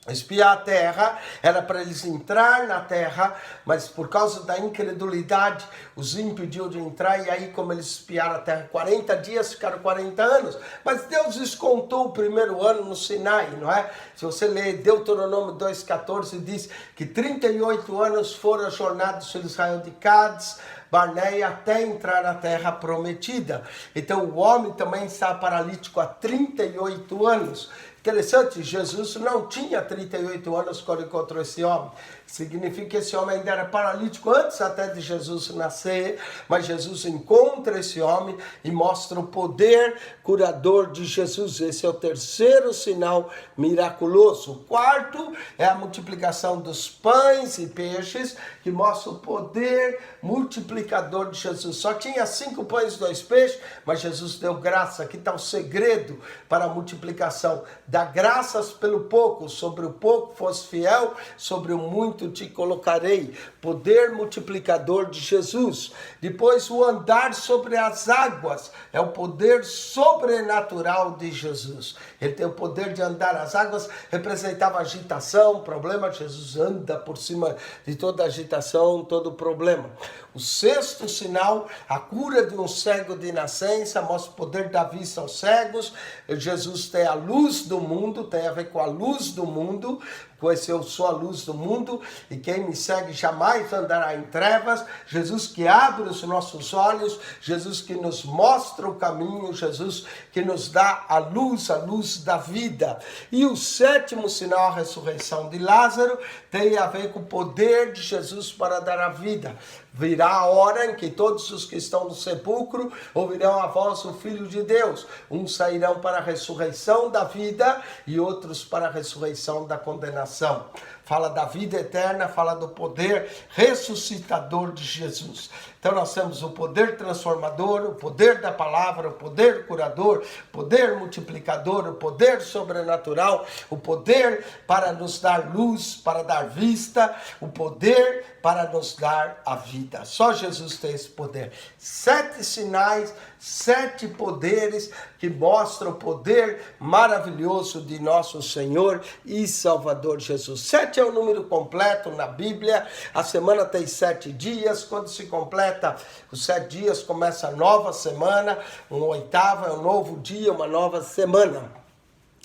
espiar a terra, era para eles entrar na terra, mas por causa da incredulidade os impediu de entrar, e aí como eles espiaram a terra 40 dias, ficaram 40 anos, mas Deus descontou o primeiro ano no Sinai, não é? Se você ler Deuteronômio 2,14, diz que 38 anos foram a jornada do filho de Israel de Cádiz, Barneia, até entrar na terra prometida. Então o homem também está paralítico há 38 anos. Interessante, Jesus não tinha 38 anos quando encontrou esse homem. Significa que esse homem ainda era paralítico antes até de Jesus nascer, mas Jesus encontra esse homem e mostra o poder curador de Jesus. Esse é o terceiro sinal miraculoso. O quarto é a multiplicação dos pães e peixes, que mostra o poder multiplicador de Jesus. Só tinha 5 pães e 2 peixes, mas Jesus deu graça. Aqui está o segredo para a multiplicação. Dá graças pelo pouco, sobre o pouco fosse fiel, sobre o muito te colocarei. Poder multiplicador de Jesus. Depois o andar sobre as águas, é o poder sobrenatural de Jesus. Ele tem o poder de andar. As águas representavam agitação, problema. Jesus anda por cima de toda agitação, todo problema. O sexto sinal, a cura de um cego de nascença, mostra o poder da vista aos cegos. Jesus tem a luz do mundo, tem a ver com a luz do mundo. pois eu sou a luz do mundo e quem me segue jamais andará em trevas. Jesus que abre os nossos olhos, Jesus que nos mostra o caminho, Jesus que nos dá a luz da vida. E o sétimo sinal, a ressurreição de Lázaro, tem a ver com o poder de Jesus para dar a vida. Virá a hora em que todos os que estão no sepulcro ouvirão a voz do Filho de Deus. Uns sairão para a ressurreição da vida e outros para a ressurreição da condenação. Fala da vida eterna, fala do poder ressuscitador de Jesus. Então nós temos o poder transformador, o poder da palavra, o poder curador, o poder multiplicador, o poder sobrenatural, o poder para nos dar luz, para dar vista, o poder para nos dar a vida. Só Jesus tem esse poder. 7 sinais, 7 poderes que mostram o poder maravilhoso de nosso Senhor e Salvador Jesus. 7 é o número completo na Bíblia. A semana tem 7 dias. Quando se completa os 7 dias, começa a nova semana. Um oitavo é um novo dia, uma nova semana.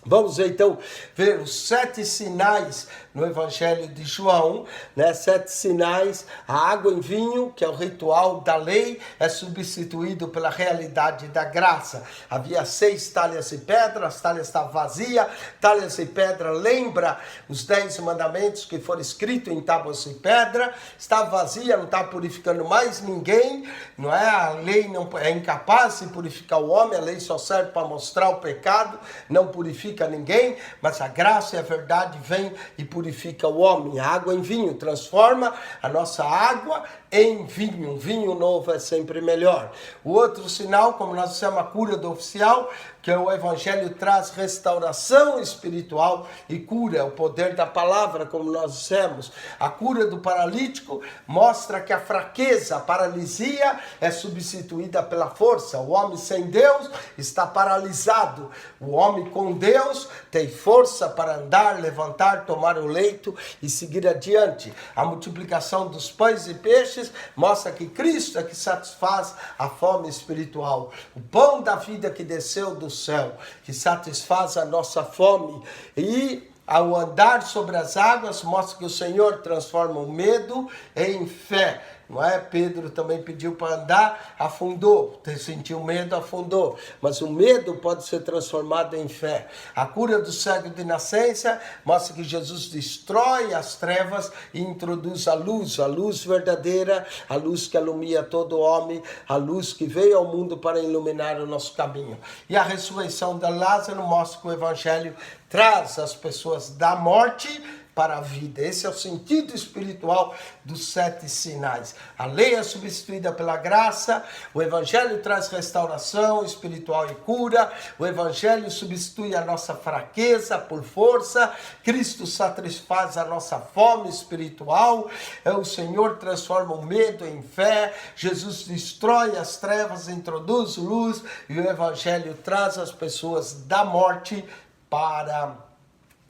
Vamos então ver os 7 sinais no Evangelho de João, né? 7 sinais. A água em vinho, que é o ritual da lei, é substituído pela realidade da graça. Havia 6 talhas de pedra, as talhas estavam vazias. Talhas de pedra lembra os 10 mandamentos que foram escritos em tábuas de pedra. Estava vazia, não estava purificando mais ninguém, não é? A lei não é incapaz de purificar o homem, a lei só serve para mostrar o pecado, não purifica ninguém, mas a graça e a verdade vem e purifica o homem. A água em vinho transforma a nossa água em vinho. Um vinho novo é sempre melhor. O outro sinal, como nós dissemos, a cura do oficial, que o Evangelho traz restauração espiritual e cura, o poder da palavra, como nós dissemos. A cura do paralítico mostra que a fraqueza, a paralisia é substituída pela força. O homem sem Deus está paralisado. O homem com Deus tem força para andar, levantar, tomar o leito e seguir adiante. A multiplicação dos pães e peixes mostra que Cristo é que satisfaz a fome espiritual. O pão da vida que desceu do céu, que satisfaz a nossa fome. E ao andar sobre as águas, mostra que o Senhor transforma o medo em fé. Não é? Pedro também pediu para andar, afundou. Sentiu medo, afundou. Mas o medo pode ser transformado em fé. A cura do cego de nascença mostra que Jesus destrói as trevas e introduz a luz verdadeira, a luz que alumia todo homem, a luz que veio ao mundo para iluminar o nosso caminho. E a ressurreição de Lázaro mostra que o Evangelho traz as pessoas da morte para a vida. Esse é o sentido espiritual dos 7 sinais. A lei é substituída pela graça, o Evangelho traz restauração espiritual e cura, o Evangelho substitui a nossa fraqueza por força, Cristo satisfaz a nossa fome espiritual, o Senhor transforma o medo em fé, Jesus destrói as trevas, introduz luz e o Evangelho traz as pessoas da morte para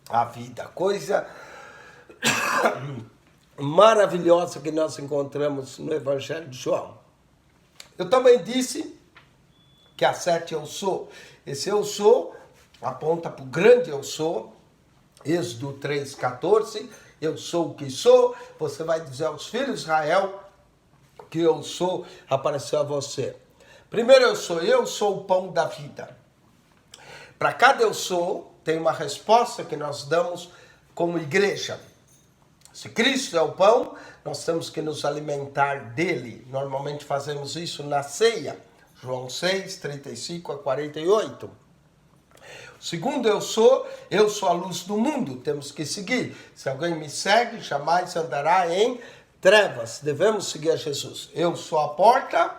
a vida. Coisa maravilhosa que nós encontramos no Evangelho de João. Eu também disse que a 7 eu sou. Esse eu sou aponta para o grande eu sou. Êxodo 3,14. Eu sou o que sou. Você vai dizer aos filhos de Israel que eu sou apareceu a você. Primeiro eu sou o pão da vida. Para cada eu sou, tem uma resposta que nós damos como igreja. Se Cristo é o pão, nós temos que nos alimentar dele. Normalmente fazemos isso na ceia. João 6, 35 a 48. Segundo eu sou a luz do mundo. Temos que seguir. Se alguém me segue, jamais andará em trevas. Devemos seguir a Jesus. Eu sou a porta.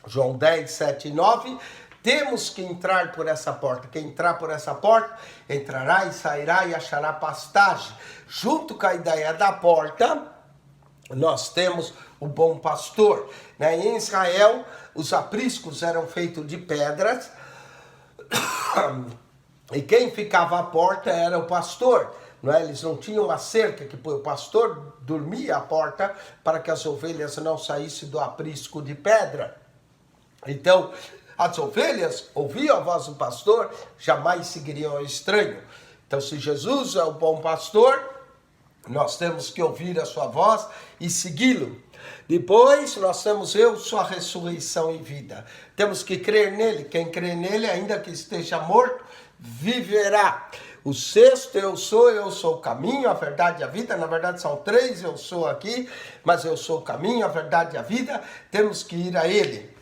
João 10, 7 e 9. Temos que entrar por essa porta. Quem entrar por essa porta, entrará e sairá e achará pastagem. Junto com a ideia da porta, nós temos o bom pastor. Em Israel, os apriscos eram feitos de pedras. E quem ficava à porta era o pastor. Eles não tinham uma cerca que o pastor dormia à porta para que as ovelhas não saíssem do aprisco de pedra. Então, as ovelhas ouviam a voz do pastor, jamais seguiriam ao estranho. Então, se Jesus é o bom pastor, Nós temos que ouvir a sua voz e segui-lo. Depois nós temos eu sou a ressurreição e vida. Temos que crer nele. Quem crê nele, ainda que esteja morto, viverá. O sexto, eu sou o caminho, a verdade e a vida. Na verdade são três, eu sou aqui, mas eu sou o caminho, a verdade e a vida. Temos que ir a ele.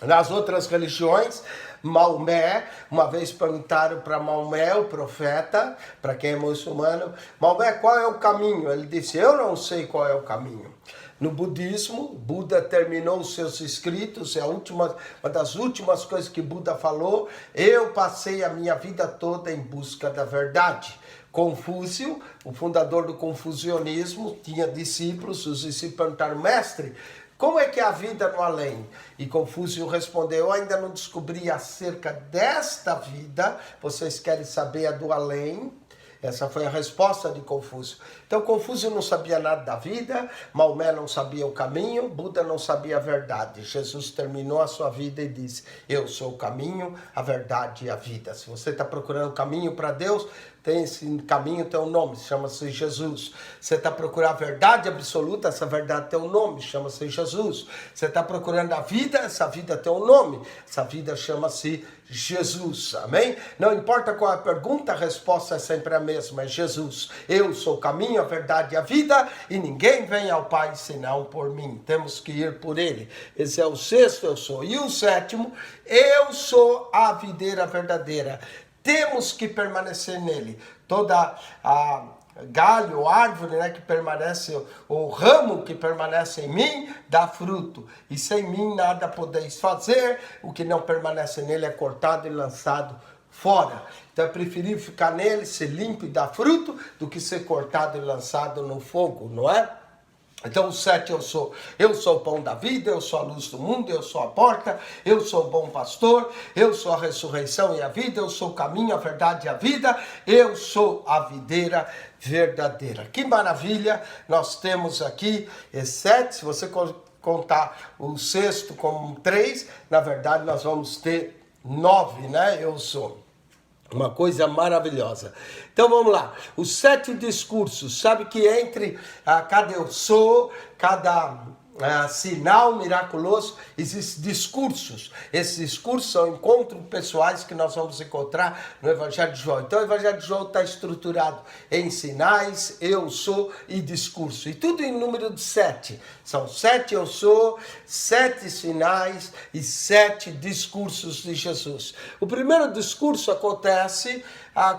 Nas outras religiões, Maomé, uma vez perguntaram para Maomé, o profeta, para quem é muçulmano, Maomé, qual é o caminho? Ele disse, eu não sei qual é o caminho. No budismo, Buda terminou os seus escritos, uma das últimas coisas que Buda falou, eu passei a minha vida toda em busca da verdade. Confúcio, o fundador do confucionismo, tinha discípulos, os discípulos perguntaram, mestre, como é que é a vida no além? E Confúcio respondeu, eu ainda não descobri acerca desta vida, vocês querem saber a do além? Essa foi a resposta de Confúcio. Então Confúcio não sabia nada da vida, Maomé não sabia o caminho, Buda não sabia a verdade. Jesus terminou a sua vida e disse, eu sou o caminho, a verdade e a vida. Se você está procurando o caminho para Deus, tem esse caminho, tem um nome, chama-se Jesus. Você está procurando a verdade absoluta, essa verdade tem um nome, chama-se Jesus. Você está procurando a vida, essa vida tem um nome, essa vida chama-se Jesus, amém? Não importa qual é a pergunta, a resposta é sempre a mesma, é Jesus. Eu sou o caminho, a verdade e a vida, e ninguém vem ao Pai senão por mim. Temos que ir por ele. Esse é o sexto, eu sou. E o sétimo, eu sou a videira verdadeira. Temos que permanecer nele. Toda a galho, árvore, né, que permanece, o ramo que permanece em mim, dá fruto. E sem mim nada podeis fazer. O que não permanece nele é cortado e lançado fora. Então é preferível ficar nele, ser limpo e dar fruto, do que ser cortado e lançado no fogo, não é? Então o 7 eu sou o pão da vida, eu sou a luz do mundo, eu sou a porta, eu sou o bom pastor, eu sou a ressurreição e a vida, eu sou o caminho, a verdade e a vida, eu sou a videira verdadeira. Que maravilha, nós temos aqui 7, se você contar o sexto como 3, na verdade nós vamos ter 9, né? Eu sou. Uma coisa maravilhosa. Então vamos lá. Os 7 discursos. Sabe que entre cada eu sou, cada sinal miraculoso, existem discursos. Esses discursos são encontros pessoais que nós vamos encontrar no Evangelho de João. Então o Evangelho de João está estruturado em sinais, eu sou e discurso. E tudo em número de 7. São 7 eu sou, 7 sinais e 7 discursos de Jesus. O primeiro discurso acontece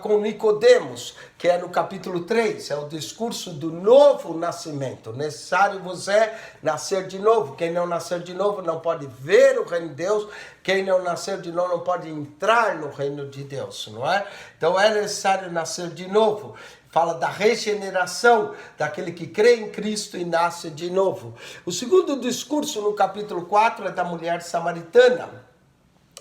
com Nicodemos, que é no capítulo 3, é o discurso do novo nascimento. Necessário vos é nascer de novo. Quem não nascer de novo não pode ver o reino de Deus. Quem não nascer de novo não pode entrar no reino de Deus, não é? Então é necessário nascer de novo. Fala da regeneração daquele que crê em Cristo e nasce de novo. O segundo discurso no capítulo 4 é da mulher samaritana,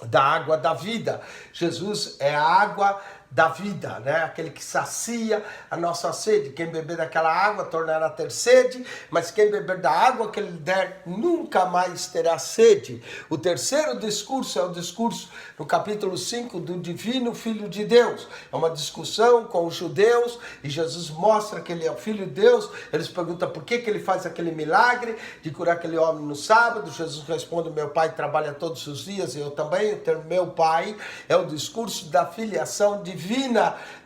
da água da vida. Jesus é a água da vida, né? Aquele que sacia a nossa sede. Quem beber daquela água tornará a ter sede, mas quem beber da água que ele der nunca mais terá sede. O terceiro discurso é o discurso no capítulo 5 do Divino Filho de Deus. É uma discussão com os judeus e Jesus mostra que ele é o Filho de Deus. Eles perguntam por que ele faz aquele milagre de curar aquele homem no sábado. Jesus responde, meu pai trabalha todos os dias e eu também. O termo meu pai é o discurso da filiação divina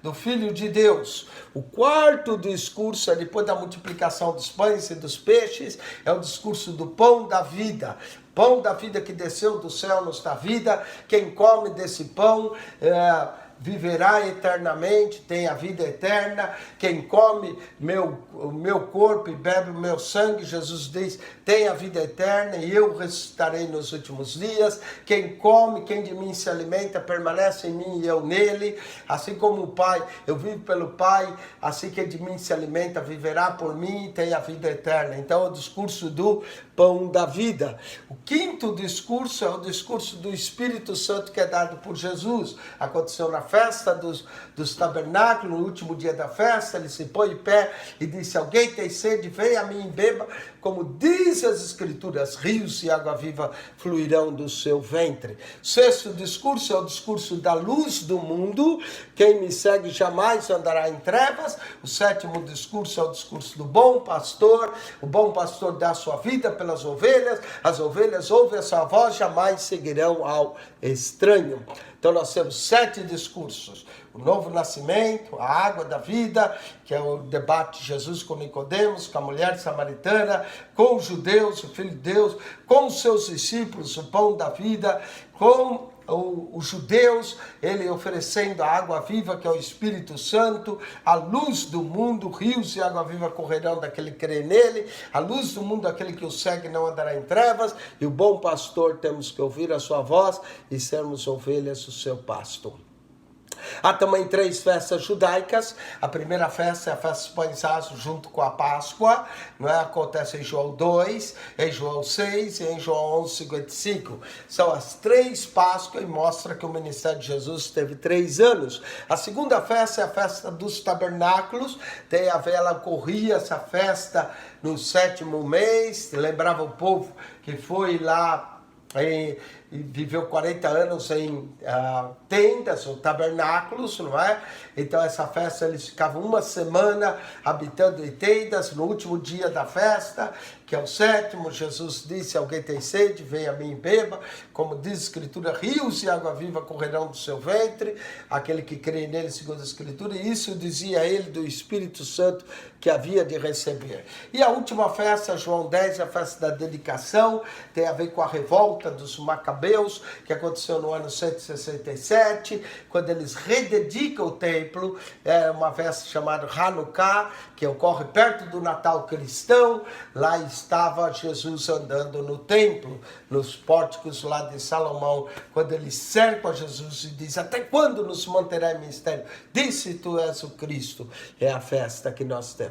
do Filho de Deus. O quarto discurso é depois da multiplicação dos pães e dos peixes, é o discurso do pão da vida. Pão da vida que desceu do céu nos dá vida. Quem come desse pão viverá eternamente, tem a vida eterna. Quem come o meu corpo e bebe o meu sangue, Jesus diz, tem a vida eterna e eu ressuscitarei nos últimos dias. Quem come, quem de mim se alimenta, permanece em mim e eu nele. Assim como o Pai, eu vivo pelo Pai, assim que de mim se alimenta, viverá por mim e tem a vida eterna. Então é o discurso do pão da vida. O quinto discurso é o discurso do Espírito Santo que é dado por Jesus. Aconteceu na festa dos tabernáculos, no último dia da festa, ele se pôs em pé e disse: alguém tem sede, venha a mim e beba, como diz as Escrituras, rios de água viva fluirão do seu ventre. Sexto discurso é o discurso da luz do mundo, quem me segue jamais andará em trevas. O sétimo discurso é o discurso do bom pastor, o bom pastor dá a sua vida pelas ovelhas, as ovelhas ouvem a sua voz, jamais seguirão ao estranho. Então nós temos 7 discursos: o novo nascimento, a água da vida, que é o debate de Jesus com Nicodemos, com a mulher samaritana, com os judeus, o Filho de Deus, com os seus discípulos, o pão da vida, com os judeus, ele oferecendo a água viva, que é o Espírito Santo, a luz do mundo, rios de água viva correrão daquele que crê nele, a luz do mundo, aquele que o segue não andará em trevas, e o bom pastor temos que ouvir a sua voz e sermos ovelhas do seu pasto. Há também 3 festas judaicas. A primeira festa é a festa dos pães asmos junto com a Páscoa, não é? Acontece em João 2, em João 6 e em João 11:55. São as 3 Páscoas e mostra que o ministério de Jesus teve 3 anos. A segunda festa é a festa dos tabernáculos. Tem a ver, ela ocorria essa festa no 7º mês, lembrava o povo que foi lá e viveu 40 anos em tendas ou tabernáculos, não é? Então essa festa eles ficavam uma semana habitando em tendas. No último dia da festa, que é o 7º, Jesus disse: alguém tem sede, venha a mim e beba, como diz a Escritura, rios de água viva correrão do seu ventre, aquele que crê nele segundo a Escritura, e isso dizia ele do Espírito Santo que havia de receber. E a última festa, João 10, a festa da dedicação, tem a ver com a revolta dos macabeus, que aconteceu no ano 167, quando eles rededicam o templo. É uma festa chamada Hanukkah, que ocorre perto do Natal cristão. Lá estava Jesus andando no templo, nos pórticos lá de Salomão, quando eles cercam a Jesus e diz: até quando nos manterá em mistério? Disse: tu és o Cristo. É a festa que nós temos.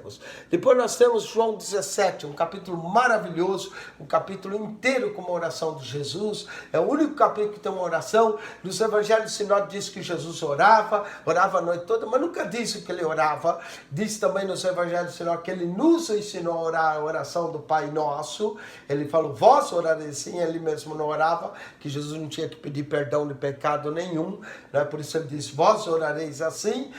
Depois nós temos João 17, um capítulo maravilhoso, um capítulo inteiro com uma oração de Jesus. É o único capítulo que tem uma oração. Nos evangelhos sinóticos diz que Jesus orava a noite toda, mas nunca disse que ele orava. Diz também nos evangelhos sinóticos que ele nos ensinou a orar a oração do Pai Nosso. Ele falou: vós orareis sim, ele mesmo não orava, que Jesus não tinha que pedir perdão de pecado nenhum, né? Por isso ele diz: vós orareis assim.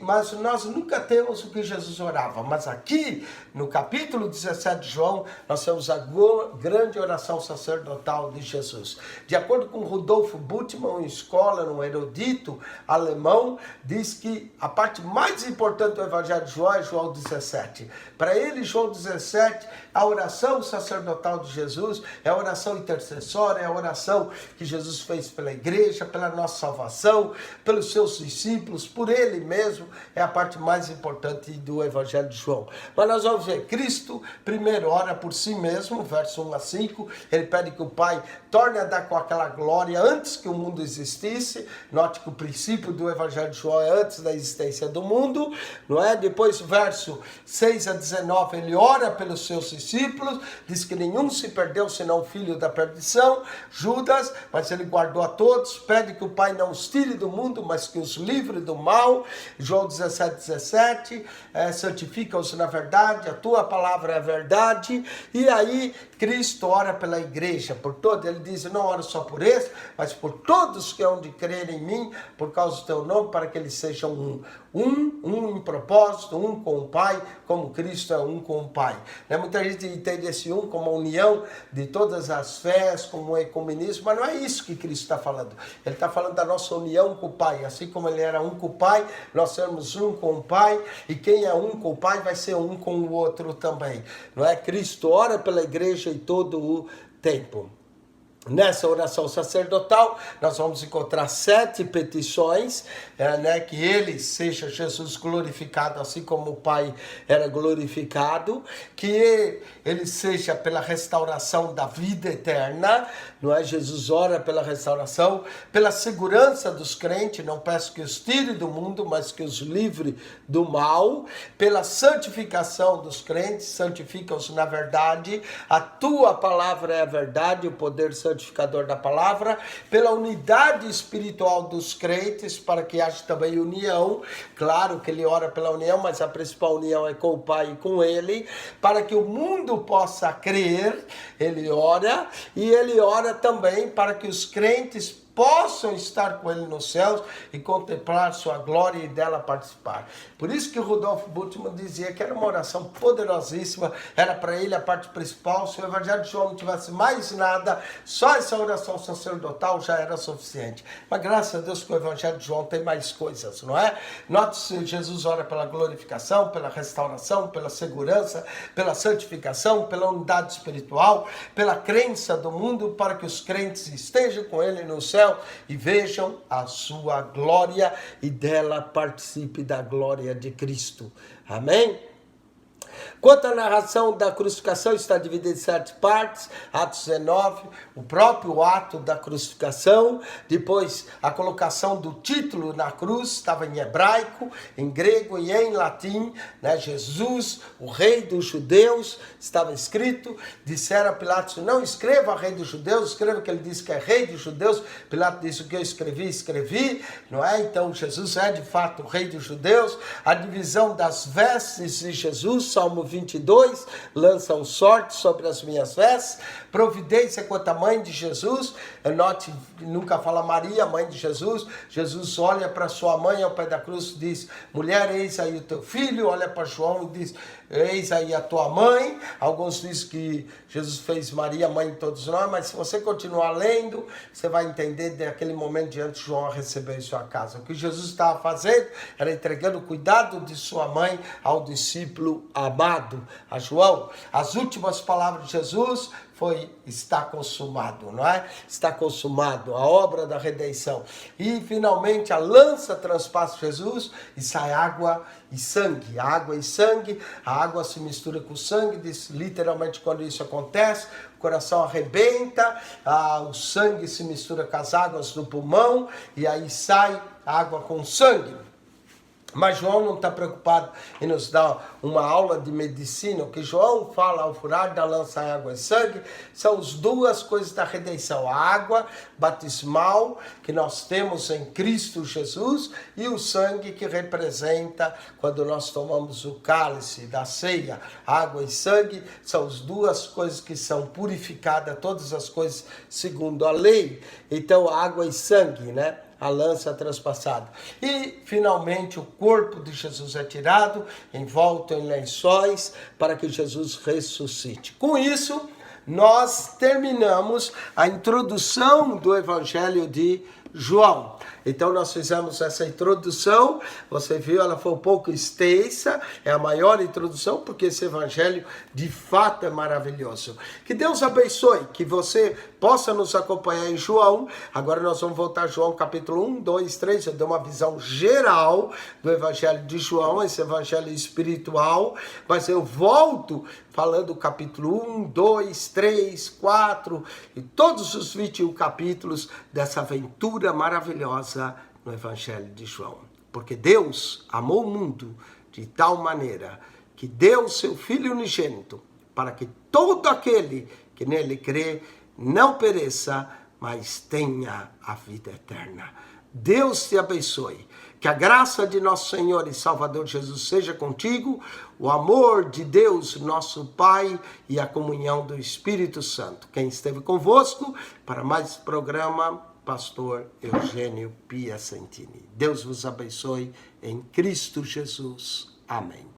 Mas nós nunca temos o que Jesus orava. Mas aqui, no capítulo 17 de João, nós temos a grande oração sacerdotal de Jesus. De acordo com Rudolf Bultmann, um erudito alemão, diz que a parte mais importante do Evangelho de João é João 17. Para ele, João 17, a oração sacerdotal de Jesus é a oração intercessória, é a oração que Jesus fez pela igreja, pela nossa salvação, pelos seus discípulos, por ele mesmo, é a parte mais importante do Evangelho de João. Mas nós vamos ver, Cristo primeiro ora por si mesmo, verso 1 a 5, ele pede que o Pai torne a dar com aquela glória antes que o mundo existisse. Note que o princípio do Evangelho de João é antes da existência do mundo, não é? Depois, verso 6 a 19, ele ora pelos seus discípulos, diz que nenhum se perdeu senão o filho da perdição, Judas, mas ele guardou a todos. Pede que o Pai não os tire do mundo, mas que os livre do mal. João 17, santifica-os na verdade, a tua palavra é a verdade. E aí Cristo ora pela igreja, por todos. Ele diz: não oro só por esse, mas por todos que hão de crer em mim, por causa do teu nome, para que eles sejam um em propósito, um com o Pai, como Cristo é um com o Pai. Muita gente entende esse um como a união de todas as fés, como o ecumenismo, mas não é isso que Cristo está falando. Ele está falando da nossa união com o Pai. Assim como ele era um com o Pai, nós somos um com o Pai, e quem é um com o Pai vai ser um com o outro também. Não é? Cristo ora pela igreja em todo o tempo. Nessa oração sacerdotal, nós vamos encontrar 7 petições, que ele seja Jesus glorificado, assim como o Pai era glorificado, que ele seja pela restauração da vida eterna, não é? Jesus ora pela restauração, pela segurança dos crentes, não peço que os tire do mundo, mas que os livre do mal, pela santificação dos crentes, santifica-os na verdade, a tua palavra é a verdade, o poder santificador codificador da palavra, pela unidade espiritual dos crentes, para que haja também união. Claro que ele ora pela união, mas a principal união é com o Pai e com ele, para que o mundo possa crer, ele ora, e ele ora também para que os crentes possam estar com ele nos céus e contemplar sua glória e dela participar. Por isso que o Rudolf Bultmann dizia que era uma oração poderosíssima, era para ele a parte principal. Se o Evangelho de João não tivesse mais nada, só essa oração sacerdotal já era suficiente. Mas graças a Deus que o Evangelho de João tem mais coisas, não é? Note-se, Jesus ora pela glorificação, pela restauração, pela segurança, pela santificação, pela unidade espiritual, pela crença do mundo, para que os crentes estejam com ele no céu e vejam a sua glória e dela participe da glória de Cristo. Amém? Quanto à narração da crucificação, está dividida em 7 partes. Atos 19, o próprio ato da crucificação. Depois, a colocação do título na cruz, estava em hebraico, em grego e em latim, né? Jesus, o rei dos judeus, estava escrito. Disseram a Pilatos, não escreva rei dos judeus, escreva que ele disse que é rei dos judeus. Pilatos disse, o que eu escrevi, não é? Então, Jesus é de fato o rei dos judeus. A divisão das vestes de Jesus, Salmo 22, lançam sorte sobre as minhas vestes. Providência quanto à mãe de Jesus. Note, nunca fala Maria, mãe de Jesus. Jesus olha para sua mãe ao pé da cruz e diz, mulher, eis aí o teu filho. Olha para João e diz, eis aí a tua mãe. Alguns dizem que Jesus fez Maria mãe de todos nós, mas se você continuar lendo, você vai entender daquele momento diante de João a receber em sua casa. O que Jesus estava fazendo era entregando o cuidado de sua mãe ao discípulo amado, a João. As últimas palavras de Jesus foi, está consumado, não é? Está consumado, a obra da redenção. E finalmente a lança transpassa Jesus e sai água e sangue. Água e sangue, a água se mistura com o sangue, diz, literalmente quando isso acontece, o coração arrebenta, o sangue se mistura com as águas do pulmão e aí sai água com sangue. Mas João não está preocupado em nos dar uma aula de medicina. O que João fala ao furar da lança água e sangue são as duas coisas da redenção. A água batismal que nós temos em Cristo Jesus e o sangue que representa quando nós tomamos o cálice da ceia. Água e sangue são as duas coisas que são purificadas, todas as coisas segundo a lei. Então, água e sangue, né? A lança transpassada. E, finalmente, o corpo de Jesus é tirado, envolto em lençóis, para que Jesus ressuscite. Com isso, nós terminamos a introdução do Evangelho de João. Então, nós fizemos essa introdução, você viu, ela foi um pouco extensa, é a maior introdução, porque esse evangelho de fato é maravilhoso. Que Deus abençoe, que você possa nos acompanhar em João. Agora nós vamos voltar a João capítulo 1, 2, 3, eu dei uma visão geral do evangelho de João, esse evangelho espiritual, mas eu volto falando do capítulo 1, 2, 3, 4 e todos os 21 capítulos dessa aventura maravilhosa no Evangelho de João. Porque Deus amou o mundo de tal maneira que deu seu Filho unigênito para que todo aquele que nele crê não pereça, mas tenha a vida eterna. Deus te abençoe. Que a graça de nosso Senhor e Salvador Jesus seja contigo, o amor de Deus, nosso Pai, e a comunhão do Espírito Santo. Quem esteve convosco para mais esse programa, Pastor Eugênio Piacentini. Deus vos abençoe em Cristo Jesus. Amém.